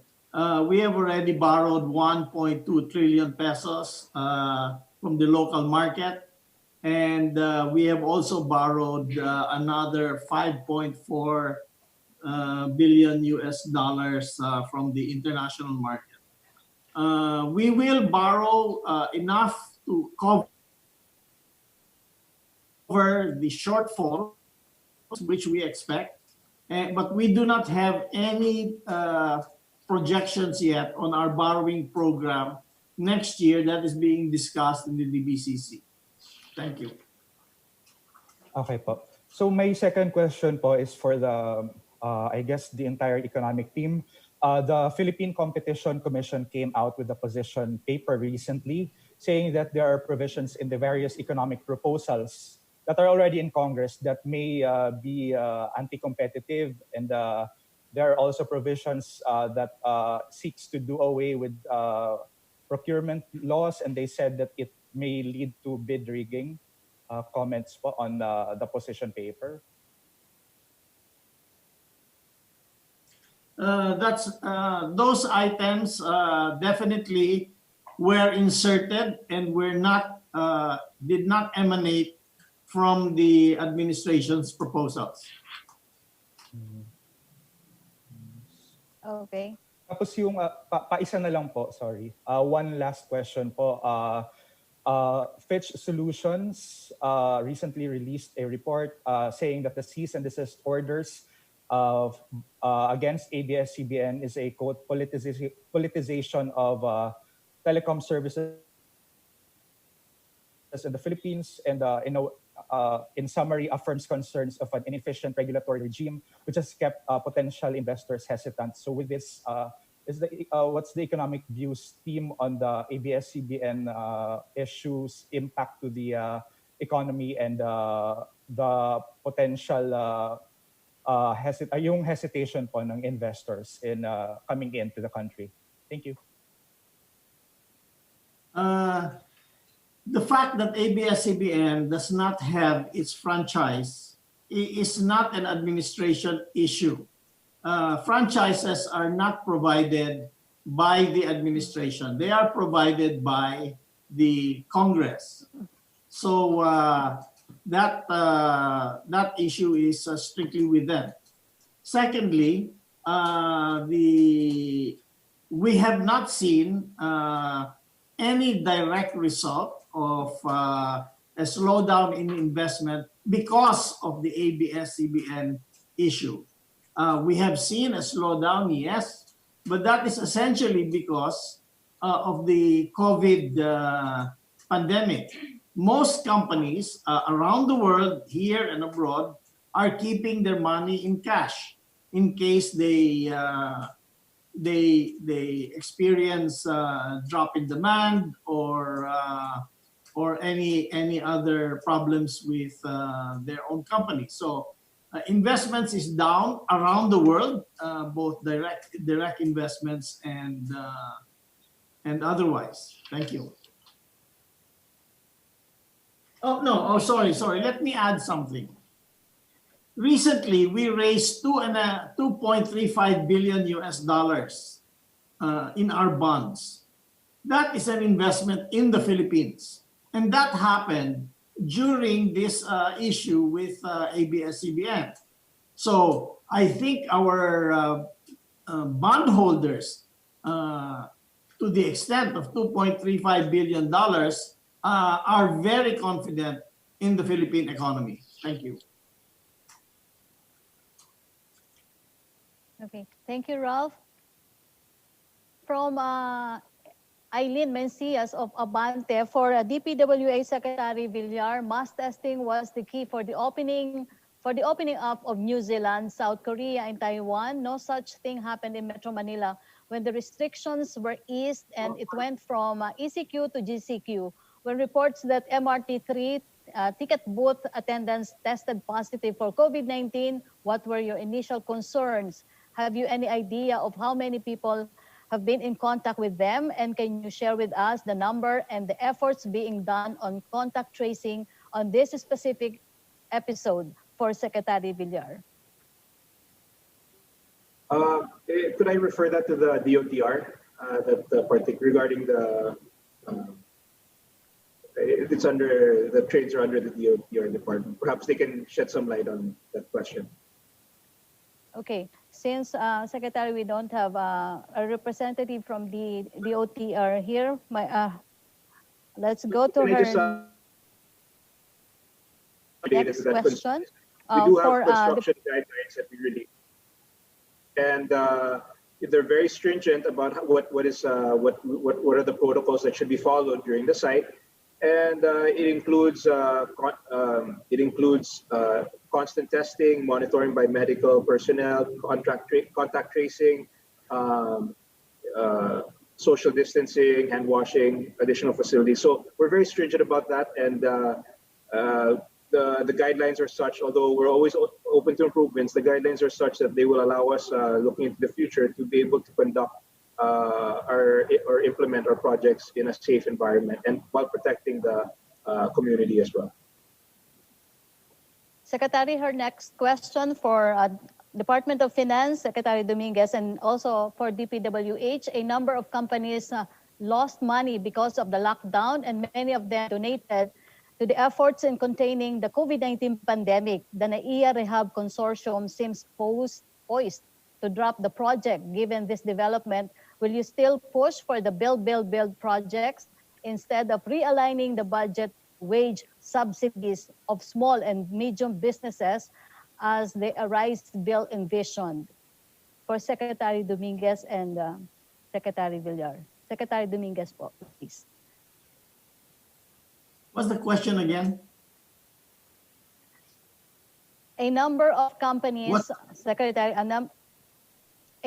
we have already borrowed 1.2 trillion pesos from the local market, and we have also borrowed another 5.4 billion US dollars from the international market. We will borrow enough to cover the shortfall which we expect, but we do not have any projections yet on our borrowing program next year that is being discussed in the DBCC. Thank you. Okay po. So my second question po is for the, I guess, the entire economic team. The Philippine Competition Commission came out with a position paper recently saying that there are provisions in the various economic proposals that are already in Congress that may be anti-competitive, and there are also provisions that seeks to do away with procurement laws, and they said that it may lead to bid rigging. Comments po on the position paper? Those items definitely were inserted and did not emanate from the administration's proposals. Okay. Tapos yung, paisa na lang po, sorry. One last question po. Fitch Solutions recently released a report saying that the cease and desist orders of against ABS-CBN is a quote politicization of telecom services in the Philippines, and in summary, affirms concerns of an inefficient regulatory regime, which has kept potential investors hesitant. So, with this, what's the economic views team on the ABS-CBN issues impact to the economy and the potential yung hesitation po ng investors in coming into the country? Thank you. The fact that ABS-CBN does not have its franchise is not an administration issue. Franchises are not provided by the administration. They are provided by the Congress. So that issue is strictly with them. Secondly, we have not seen any direct result of a slowdown in investment because of the ABS-CBN issue. We have seen a slowdown, yes, but that is essentially because of the COVID pandemic. Most companies around the world, here and abroad, are keeping their money in cash in case they experience drop in demand or any other problems with their own company. So investments is down around the world, both direct investments and otherwise. Thank you. Oh no! Oh, sorry. Let me add something. Recently, we raised $2.35 billion US in our bonds. That is an investment in the Philippines, and that happened during this issue with ABS-CBN. So I think our bondholders, to the extent of $2.35 billion, are very confident in the Philippine economy. Thank you. Okay, thank you, Ralph. From Eileen Mencias of Abante, for DPWA Secretary Villar, mass testing was the key for the opening up of New Zealand, South Korea, and Taiwan. No such thing happened in Metro Manila when the restrictions were eased and it went from ECQ to GCQ. When reports that MRT3 ticket booth attendants tested positive for COVID-19, what were your initial concerns? Have you any idea of how many people have been in contact with them? And can you share with us the number and the efforts being done on contact tracing on this specific episode for Secretary Villar? Could I refer that to the DOTR, regarding the, it's under, the trades are under the DOTR department. Perhaps they can shed some light on that question. Okay, since Secretary, we don't have a representative from the DOTR here. Let's go to her next question. We do have construction guidelines that we release, and they're very stringent about what are the protocols that should be followed during the site, and it includes constant testing, monitoring by medical personnel, contact tracing, social distancing, hand washing, additional facilities. So we're very stringent about that, and the guidelines are such, although we're always open to improvements, the guidelines are such that they will allow us, looking into the future, to be able to conduct or implement our projects in a safe environment and while protecting the community as well. Secretary, her next question for Department of Finance, Secretary Dominguez, and also for DPWH, a number of companies lost money because of the lockdown, and many of them donated to the efforts in containing the COVID-19 pandemic. The NAIA Rehab Consortium seems poised to drop the project. Given this development, will you still push for the build projects? instead of realigning the budget wage subsidies of small and medium businesses as the Arise bill envisioned? For Secretary Dominguez and Secretary Villar. Secretary Dominguez po, please. What's the question again? A number of companies, Secretary, a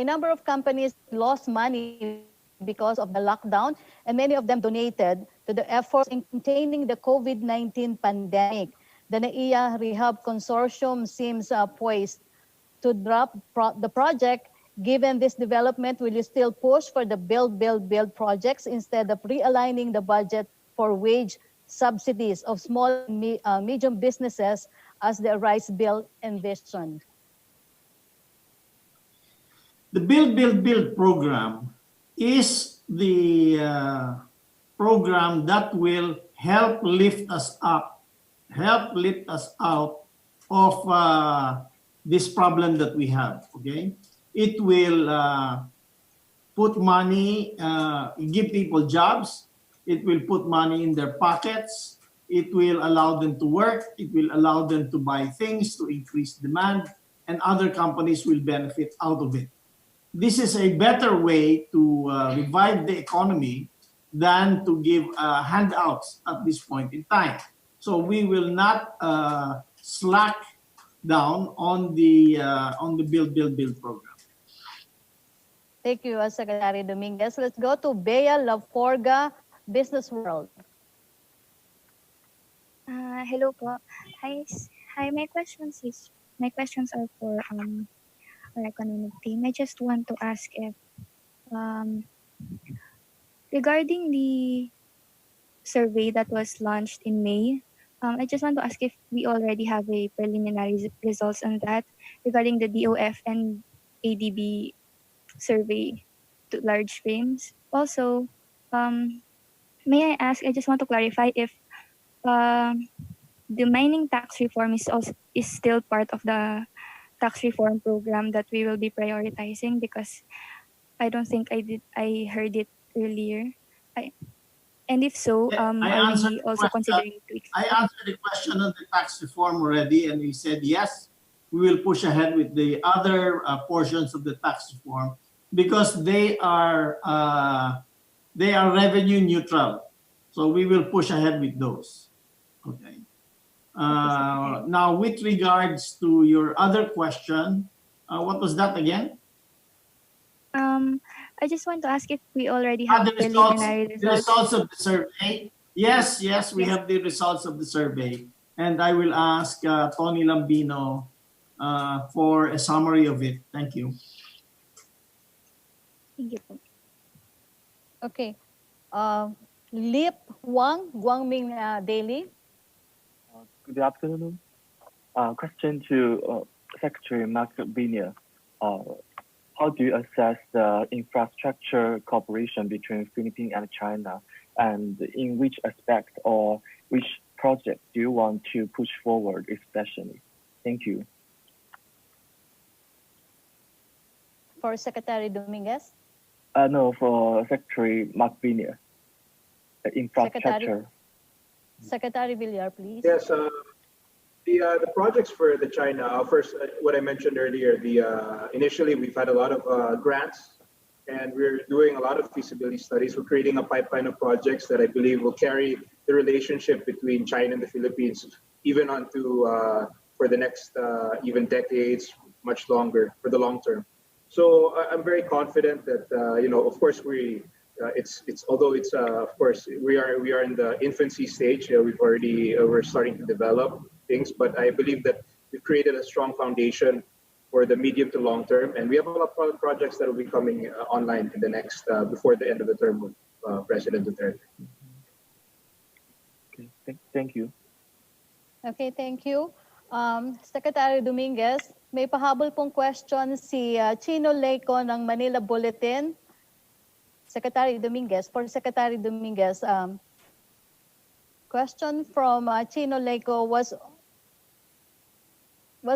number of companies lost money because of the lockdown, and many of them donated to the efforts in containing the COVID-19 pandemic. The NAIA Rehab Consortium seems poised to drop the project. Given this development, will you still push for the build projects instead of realigning the budget for wage subsidies of small and medium businesses as the Arise bill envisioned? The build program is the program that will help lift us up, help lift us out of this problem that we have, okay? It will put money, give people jobs. It will put money in their pockets. It will allow them to work. It will allow them to buy things, to increase demand, and other companies will benefit out of it. This is a better way to revive the economy than to give handouts at this point in time. So we will not slack down on the build program. Thank you, Secretary Dominguez. Let's go to Bea Laforga, Business World. Hello po. Hi. My questions are for our economic team. I just want to ask if regarding the survey that was launched in May, I just want to ask if we already have a preliminary results on that regarding the DOF and ADB survey to large firms. Also, may I ask, I just want to clarify if the mining tax reform is still part of the tax reform program that we will be prioritizing, because I don't think I heard it earlier. And if so, are we also considering tweaks? I answered the question on the tax reform already, and we said yes, we will push ahead with the other portions of the tax reform because they are revenue neutral. So we will push ahead with those. Okay. Now, with regards to your other question, what was that again? I just want to ask if we already have preliminary results. The results of the survey. Yes, we have the results of the survey. And I will ask Tony Lambino for a summary of it. Thank you. Thank you. Okay. Lip Wang, Guangming Daily. Good afternoon. Question to Secretary Mark Binier. How do you assess the infrastructure cooperation between Philippines and China, and in which aspect or which project do you want to push forward especially? Thank you. For Secretary Dominguez? No, for Secretary Mark Binier. Infrastructure. Secretary Villar, please. Yes, the projects for the China, first, what I mentioned earlier, initially we've had a lot of grants, and we're doing a lot of feasibility studies. We're creating a pipeline of projects that I believe will carry the relationship between China and the Philippines even onto for the next even decades, much longer, for the long term. So I'm very confident that of course although it's of course we are in the infancy stage. We're starting to develop things, but I believe that we've created a strong foundation for the medium to long term, and we have a lot of projects that will be coming online in the next before the end of the term of President Duterte. Okay, thank you. Okay, thank you. Secretary Dominguez, may pahabol pong question si Chino Leico ng Manila Bulletin. Secretary Dominguez, for Secretary Dominguez, question from Chino Leico was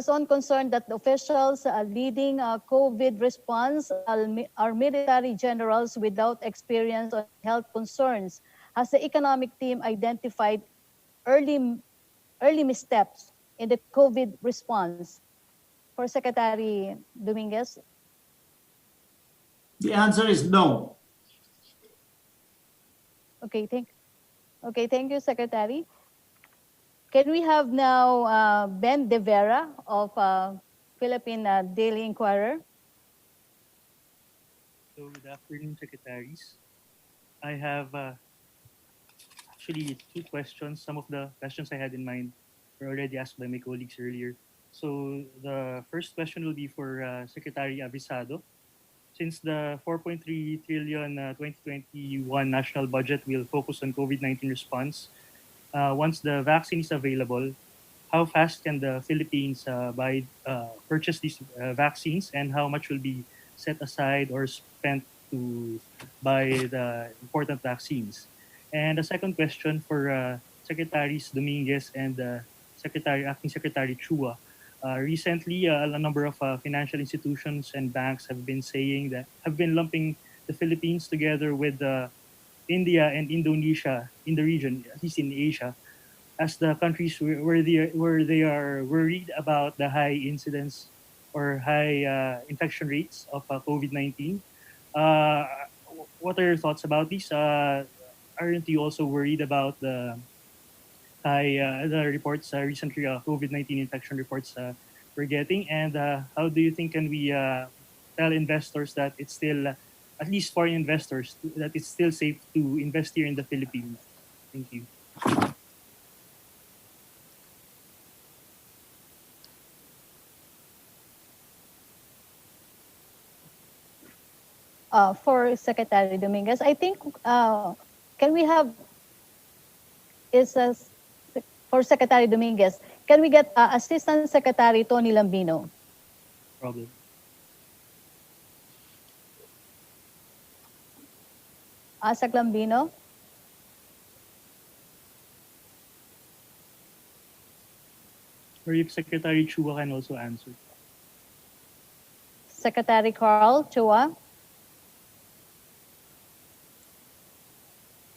on concern that the officials leading COVID response are military generals without experience on health concerns. has the economic team identified early, early missteps in the COVID response? For Secretary Dominguez. The answer is no. Okay, thank you, Secretary. Can we have now Ben De Vera of Philippine Daily Inquirer? So good afternoon, secretaries. I have actually two questions. Some of the questions I had in mind were already asked by my colleagues earlier. So the first question will be for Secretary Avisado. Since the 4.3 trillion 2021 national budget will focus on COVID-19 response, once the vaccine is available, how fast can the Philippines purchase these vaccines, and how much will be set aside or spent to buy the important vaccines? And the second question for Secretaries Dominguez and Acting Secretary Chua. Recently, a number of financial institutions and banks have been saying that have been lumping the Philippines together with India and Indonesia in the region, at least in Asia, as the countries where they are worried about the high incidence or high infection rates of COVID-19. Uh, what are your thoughts about this? Aren't you also worried about the reports recently COVID-19 infection reports we're getting, and how do you think can we tell investors that it's still at least foreign investors that it's still safe to invest here in the Philippines? Thank you. For Secretary Dominguez, I think can we have is for Secretary Dominguez, can we get Assistant Secretary Tony Lambino? Problem. Asak Lambino. Or if Secretary Chua can also answer. Secretary Carl Chua.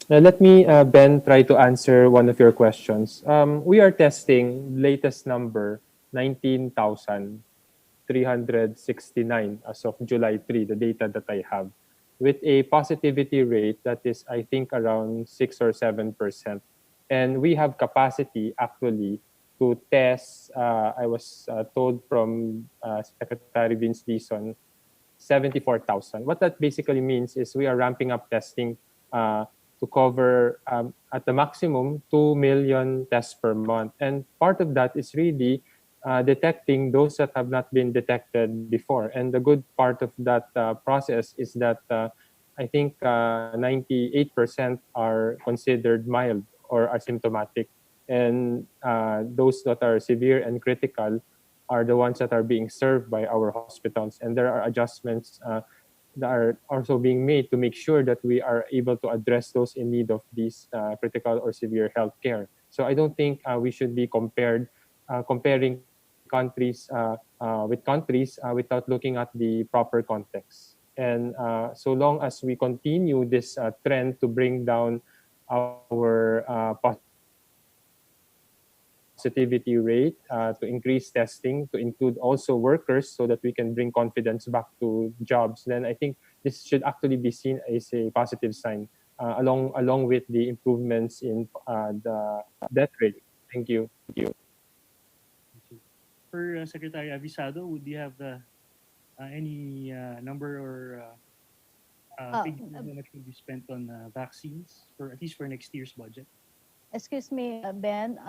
Let me, Ben, try to answer one of your questions. We are testing latest number, 19,369 as of July 3, the data that I have, with a positivity rate that is, I think, around 6 or 7%. And we have capacity, actually, to test, I was told from Secretary Vince Dizon, 74,000. What that basically means is we are ramping up testing to cover at the maximum 2 million tests per month. And part of that is really detecting those that have not been detected before. And the good part of that process is that I think 98% are considered mild or asymptomatic. And those that are severe and critical are the ones that are being served by our hospitals. And there are adjustments that are also being made to make sure that we are able to address those in need of these critical or severe health care. So I don't think we should be comparing countries with countries without looking at the proper context. And so long as we continue this trend to bring down our positivity rate, to increase testing, to include also workers so that we can bring confidence back to jobs, then I think this should actually be seen as a positive sign along with the improvements in the death rate. Thank you. For Secretary Avisado, would you have any number or figure how much will be spent on vaccines for at least for next year's budget? Excuse me, Ben.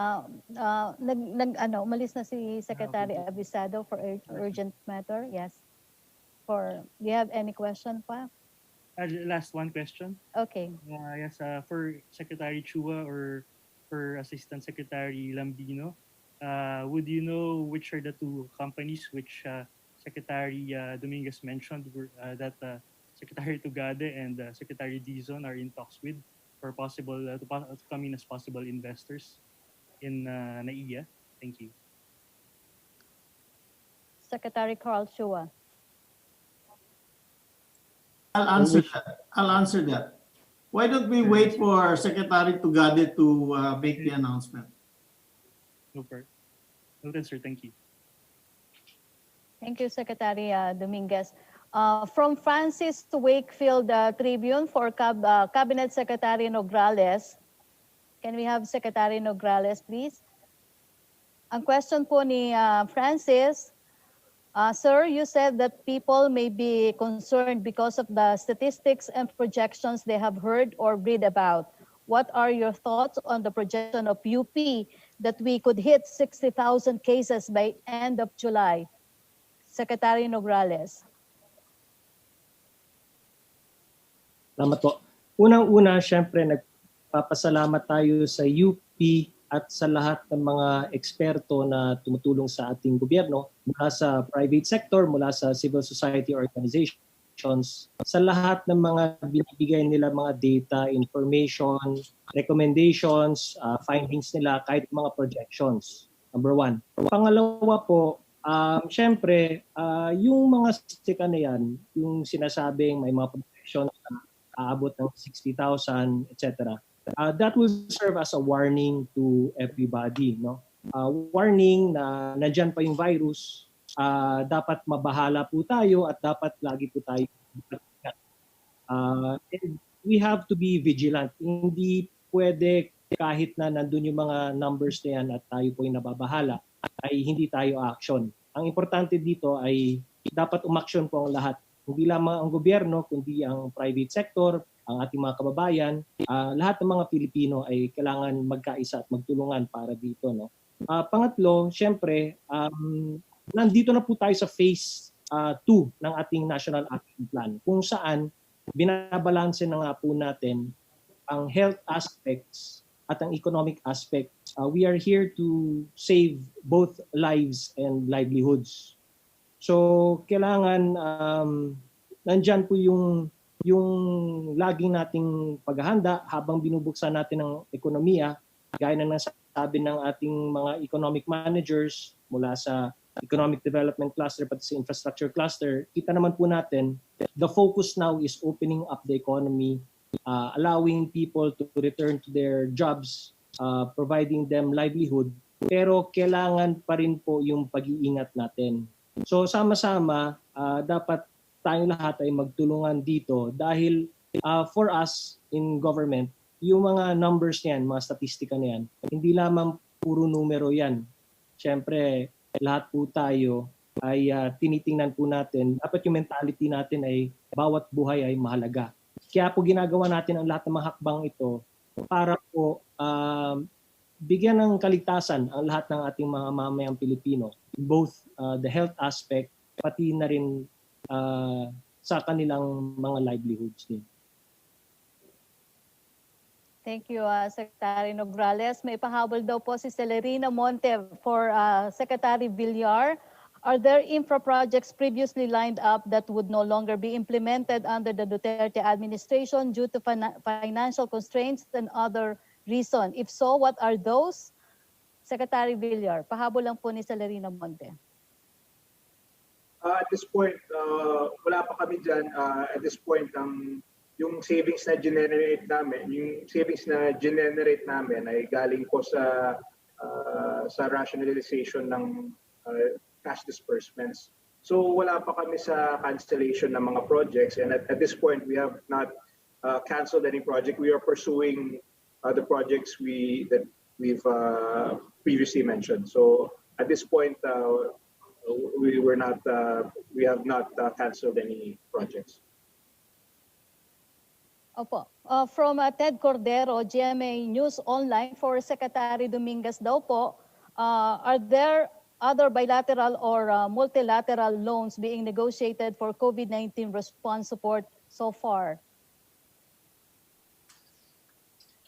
Umalis na si Secretary Avisado for urgent matter. Yes. Do you have any question pa? Last one question. Okay. Yes, for Secretary Chua or for Assistant Secretary Lambino, would you know which are the two companies which Secretary Dominguez mentioned that Secretary Tugade and Secretary Dizon are in talks with for possible to come in as possible investors in NAIA? Thank you. Secretary Carl Chua. I'll answer that. Why don't we wait for Secretary Tugade to make the announcement? Super. Noted, sir. Thank you. Thank you, Secretary Dominguez. From Francis to Wakefield Tribune for Cabinet Secretary Nograles. Can we have Secretary Nograles, please? Ang question po ni Francis, Sir, you said that people may be concerned because of the statistics and projections they have heard or read about. What are your thoughts on the projection of UP that we could hit 60,000 cases by end of July? Secretary Nograles. Salamat po. Unang-una, syempre, nagpapasalamat tayo sa UP at sa lahat ng mga eksperto na tumutulong sa ating gobyerno, mula sa private sector, mula sa civil society organizations, sa lahat ng mga binibigay nila mga data, information, recommendations, findings nila, kahit mga projections. Number one. Pangalawa po, syempre, yung mga statistika na yan, yung sinasabing may mga projections na aabot ng 60,000, etc. That will serve as a warning to everybody, no? Warning na nandyan pa yung virus, dapat mabahala po tayo at dapat lagi po tayo and we have to be vigilant. Hindi pwede kahit na nandun yung mga numbers na yan at tayo po yung nababahala, ay hindi tayo action. Ang importante dito ay dapat umaksyon po ang lahat. Hindi lamang ang gobyerno, kundi ang private sector, ang ating mga kababayan, lahat ng mga Pilipino ay kailangan magkaisa at magtulungan para dito. No? Pangatlo, syempre, nandito na po tayo sa phase 2 ng ating National Action Plan, kung saan binabalanse na nga po natin ang health aspects at ang economic aspects. We are here to save both lives and livelihoods. So kailangan nandyan po yung laging nating paghahanda habang binubuksan natin ang ekonomiya, gaya na nasabi ng ating mga economic managers mula sa economic development cluster pati sa infrastructure cluster. Kita naman po natin, the focus now is opening up the economy, allowing people to return to their jobs, providing them livelihood, pero kailangan pa rin po yung pag-iingat natin. So sama-sama, dapat tayong lahat ay magtulungan dito dahil for us in government, yung mga numbers niyan, mga statistika niyan, hindi lamang puro numero yan. Siyempre, lahat po tayo ay tinitingnan po natin, dapat yung mentality natin ay bawat buhay ay mahalaga. Kaya po ginagawa natin ang lahat ng mga hakbang ito para po bigyan ng kaligtasan ang lahat ng ating mga mamayang Pilipino, both the health aspect, pati na rin sa kanilang mga livelihoods din. Thank you, Secretary Nograles. May pahabol daw po si Celerina Monte for Secretary Villar. Are there infra projects previously lined up that would no longer be implemented under the Duterte administration due to financial constraints and other reasons? If so, what are those? Secretary Villar, pahabol lang po ni Celerina Monte. At this point, wala pa kami dyan. At this point, yung savings na generate namin ay galing po sa rationalization ng cash disbursements. So wala pa kami sa cancellation ng mga projects, and at this point we have not canceled any project. We are pursuing the projects that we've previously mentioned. So at this point we have not canceled any projects. Opo. From Ted Cordero, GMA News Online for Secretary Dominguez daw po, are there other bilateral or multilateral loans being negotiated for COVID-19 response support so far?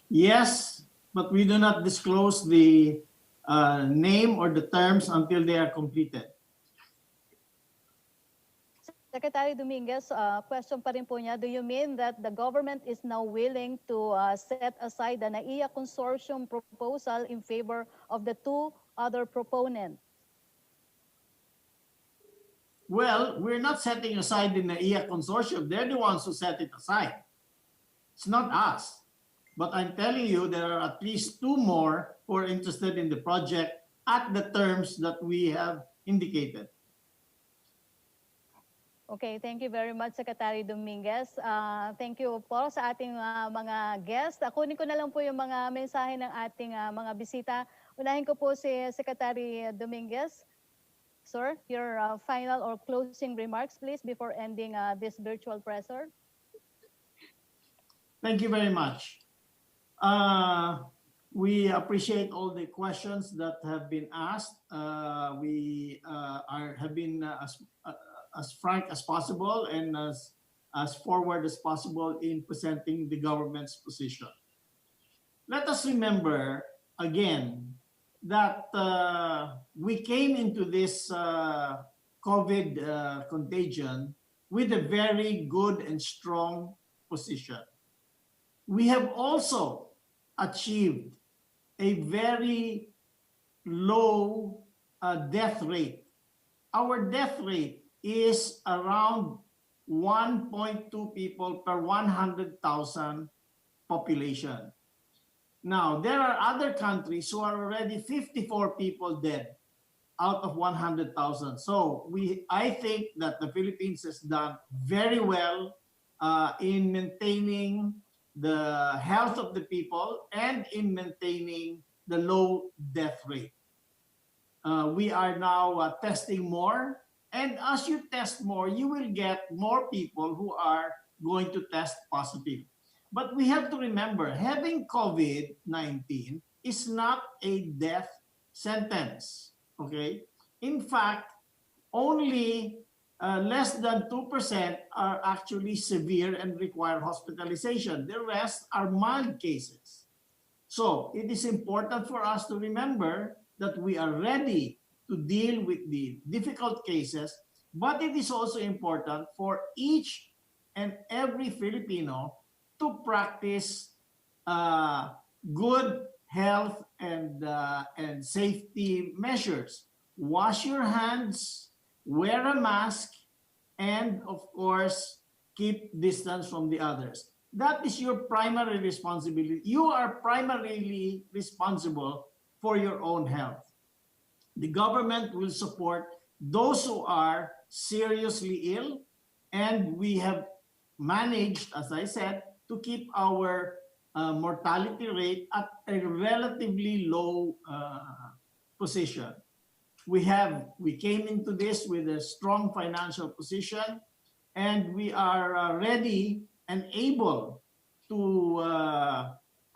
Yes, but we do not disclose the name or the terms until they are completed. Secretary Dominguez, question pa rin po niya, do you mean that the government is now willing to set aside the NAIA consortium proposal in favor of the two other proponents? Well, we're not setting aside the NAIA consortium. They're the ones who set it aside. It's not us. But I'm telling you, there are at least 2 more who are interested in the project at the terms that we have indicated. Okay, thank you very much, Secretary Dominguez. Thank you po sa ating mga guests. Kunin ko na lang po yung mga mensahe ng ating mga bisita. Unahin ko po si Secretary Dominguez. Sir, your final or closing remarks, please, before ending this virtual presser. Thank you very much. We appreciate all the questions that have been asked. We have been as frank as possible and as forward as possible in presenting the government's position. Let us remember again that we came into this COVID contagion with a very good and strong position. We have also achieved a very low death rate. Our death rate is around 1.2 people per 100,000 population. Now, there are other countries who are already 54 people dead out of 100,000. So I think that the Philippines has done very well in maintaining the health of the people and in maintaining the low death rate. We are now testing more. And as you test more, you will get more people who are going to test positive. But we have to remember, having COVID-19 is not a death sentence, okay? In fact, only less than 2% are actually severe and require hospitalization. The rest are mild cases. So it is important for us to remember that we are ready to deal with the difficult cases, but it is also important for each and every Filipino to practice good health and safety measures. Wash your hands, wear a mask, and of course, keep distance from the others. That is your primary responsibility. You are primarily responsible for your own health. The government will support those who are seriously ill, and we have managed, as I said, to keep our mortality rate at a relatively low position. We came into this with a strong financial position, and we are ready and able to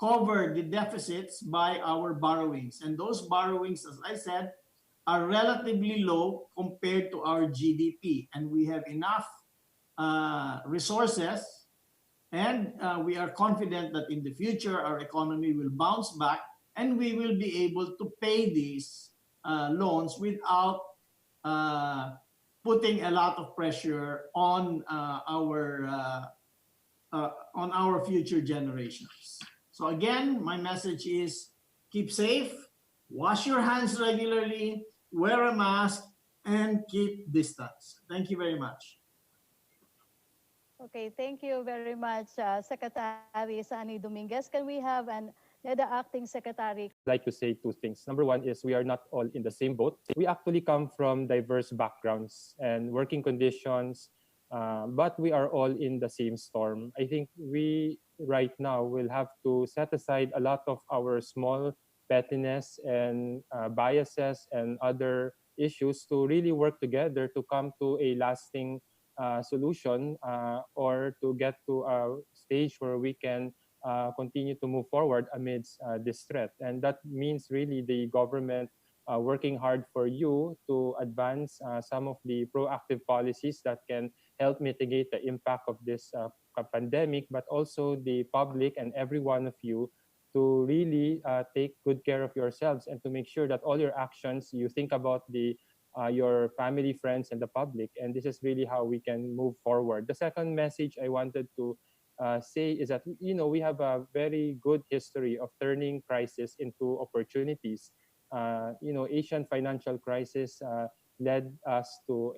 cover the deficits by our borrowings. And those borrowings, as I said, are relatively low compared to our GDP. And we have enough resources, and we are confident that in the future our economy will bounce back and we will be able to pay these loans without putting a lot of pressure on our future generations. So again, my message is keep safe, wash your hands regularly, wear a mask, and keep distance. Thank you very much. Okay, thank you very much, Secretary Sani Dominguez. Can we have the acting secretary? I'd like to say two things. Number one is we are not all in the same boat. We actually come from diverse backgrounds and working conditions, but we are all in the same storm. I think we right now will have to set aside a lot of our small pettiness and biases and other issues to really work together to come to a lasting solution or to get to a stage where we can continue to move forward amidst this threat. And that means really the government working hard for you to advance some of the proactive policies that can help mitigate the impact of this pandemic, but also the public and every one of you to really take good care of yourselves and to make sure that all your actions, you think about your family, friends, and the public. And this is really how we can move forward. The second message I wanted to say is that, we have a very good history of turning crisis into opportunities. Asian financial crisis led us to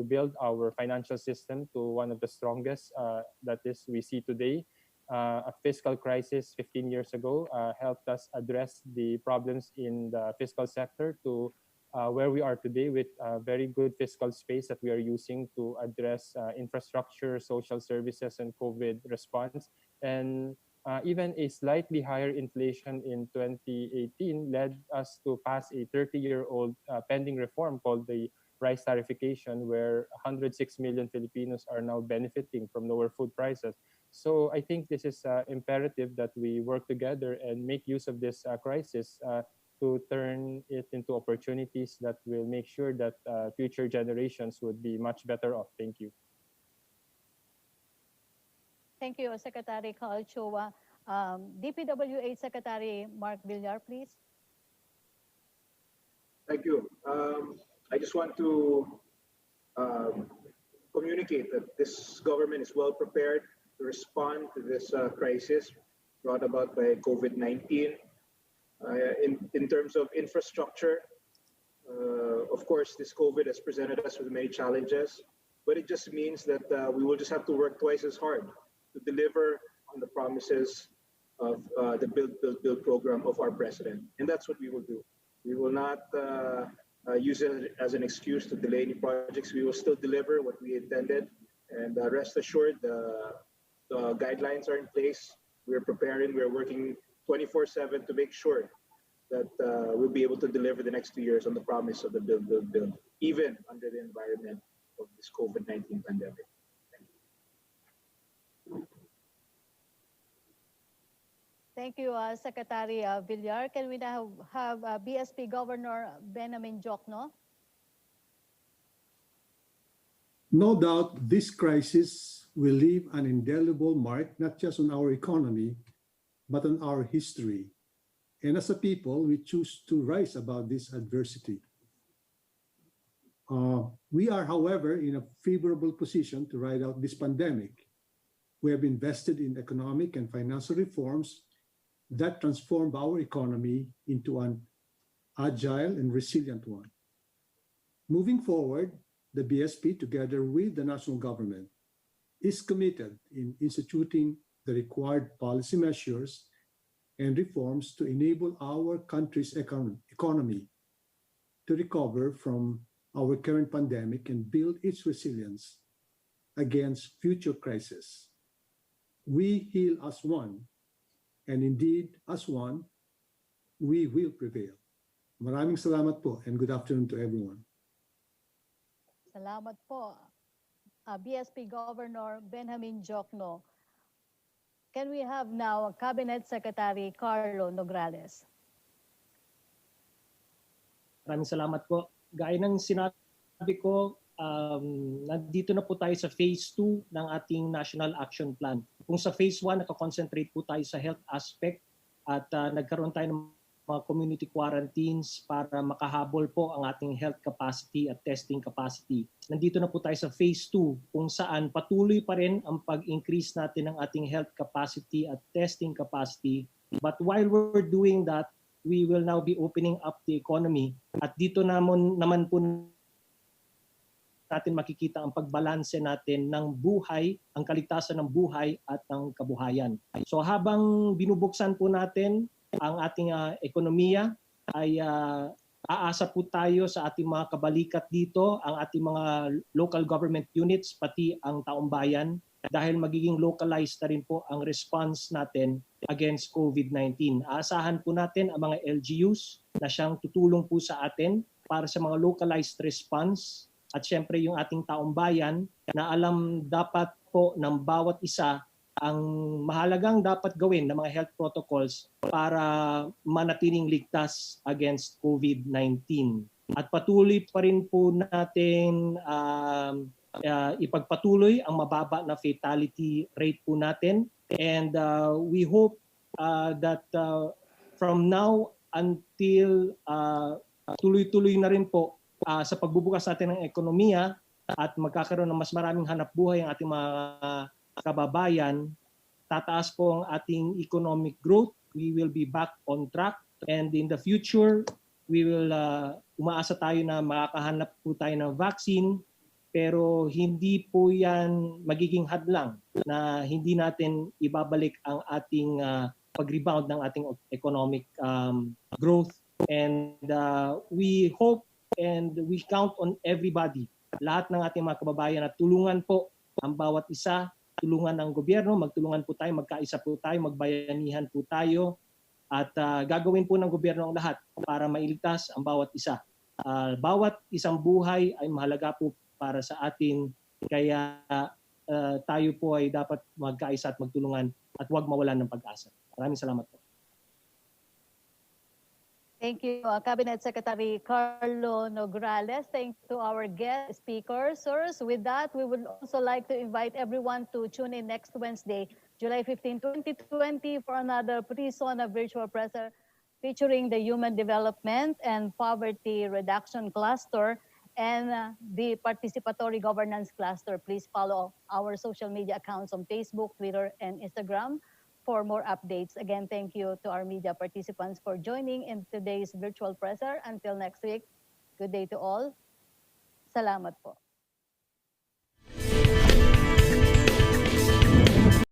build our financial system to one of the strongest that is we see today. a fiscal crisis 15 years ago helped us address the problems in the fiscal sector to where we are today with very good fiscal space that we are using to address infrastructure, social services, and COVID response. And even a slightly higher inflation in 2018 led us to pass a 30-year-old pending reform called the rice tarification, where 106 million Filipinos are now benefiting from lower food prices. So I think this is imperative that we work together and make use of this crisis to turn it into opportunities that will make sure that future generations would be much better off. Thank you. Thank you, Secretary Carl Chua. DPWH Secretary Mark Villar, please. Thank you. I just want to communicate that this government is well prepared to respond to this crisis brought about by COVID-19. In terms of infrastructure, of course, this COVID has presented us with many challenges, but it just means that we will just have to work twice as hard to deliver on the promises of the Build program of our president. And that's what we will do. We will not use it as an excuse to delay any projects. We will still deliver what we intended. And rest assured, the guidelines are in place. We're preparing, we're working 24/7 to make sure that we'll be able to deliver the next 2 years on the promise of the Build, even under the environment of this COVID-19 pandemic. Thank you, Secretary Villar. Can we now have BSP Governor Benjamin Jokno? No doubt this crisis will leave an indelible mark not just on our economy, but on our history. And as a people, we choose to rise above this adversity. We are, however, in a favorable position to ride out this pandemic. We have invested in economic and financial reforms that transformed our economy into an agile and resilient one. Moving forward, the BSP, together with the national government, is committed in instituting the required policy measures and reforms to enable our country's economy to recover from our current pandemic and build its resilience against future crises. We heal as one, and indeed, as one, we will prevail. Maraming salamat po and good afternoon to everyone. Salamat po. BSP Governor Benjamin Jokno. Can we have now Cabinet Secretary Carlo Nograles? Maraming salamat po. Gaya ng sinabi ko, nandito na po tayo sa phase 2 ng ating National Action Plan. Kung sa phase 1, nakakonsentrate po tayo sa health aspect at nagkaroon tayo ng mga community quarantines para makahabol po ang ating health capacity at testing capacity. Nandito na po tayo sa phase 2 kung saan patuloy pa rin ang pag-increase natin ng ating health capacity at testing capacity. But while we're doing that, we will now be opening up the economy at dito naman po natin makikita ang pagbalanse natin ng buhay, ang kaligtasan ng buhay at ng kabuhayan. So habang binubuksan po natin ang ating ekonomiya, ay aasa po tayo sa ating mga kabalikat dito, ang ating mga local government units, pati ang taong bayan, dahil magiging localized na rin po ang response natin against COVID-19. Aasahan po natin ang mga LGUs na siyang tutulong po sa atin para sa mga localized response at syempre yung ating taong bayan na alam dapat po ng bawat isa ang mahalagang dapat gawin ng mga health protocols para manatiling ligtas against COVID-19. At patuloy pa rin po natin ipagpatuloy ang mababa na fatality rate po natin. And we hope that from now until tuloy-tuloy na rin po sa pagbubukas natin ng ekonomiya at magkakaroon ng mas maraming hanap buhay ang ating mga kababayan, tataas po ang ating economic growth. We will be back on track. And in the future, we will umaasa tayo na makakahanap po tayo ng vaccine pero hindi po yan magiging hadlang na hindi natin ibabalik ang ating pag-rebound ng ating economic growth. And we hope and we count on everybody, lahat ng ating mga kababayan, at tulungan po ang bawat isa, tulungan ng gobyerno, magtulungan po tayo, magkaisa po tayo, magbayanihan po tayo, at gagawin po ng gobyerno ang lahat para mailigtas ang bawat isa. Bawat isang buhay ay mahalaga po para sa atin, kaya tayo po ay dapat magkaisa at magtulungan at huwag mawalan ng pag-asa. Maraming salamat po. Thank you, Cabinet Secretary Carlo Nograles. Thank you to our guest speakers. Sirs, with that, we would also like to invite everyone to tune in next Wednesday, July 15, 2020, for another pre-SONA virtual presser featuring the Human Development and Poverty Reduction Cluster and the Participatory Governance Cluster. Please follow our social media accounts on Facebook, Twitter, and Instagram for more updates. Again, thank you to our media participants for joining in today's virtual presser. Until next week, good day to all. Salamat po.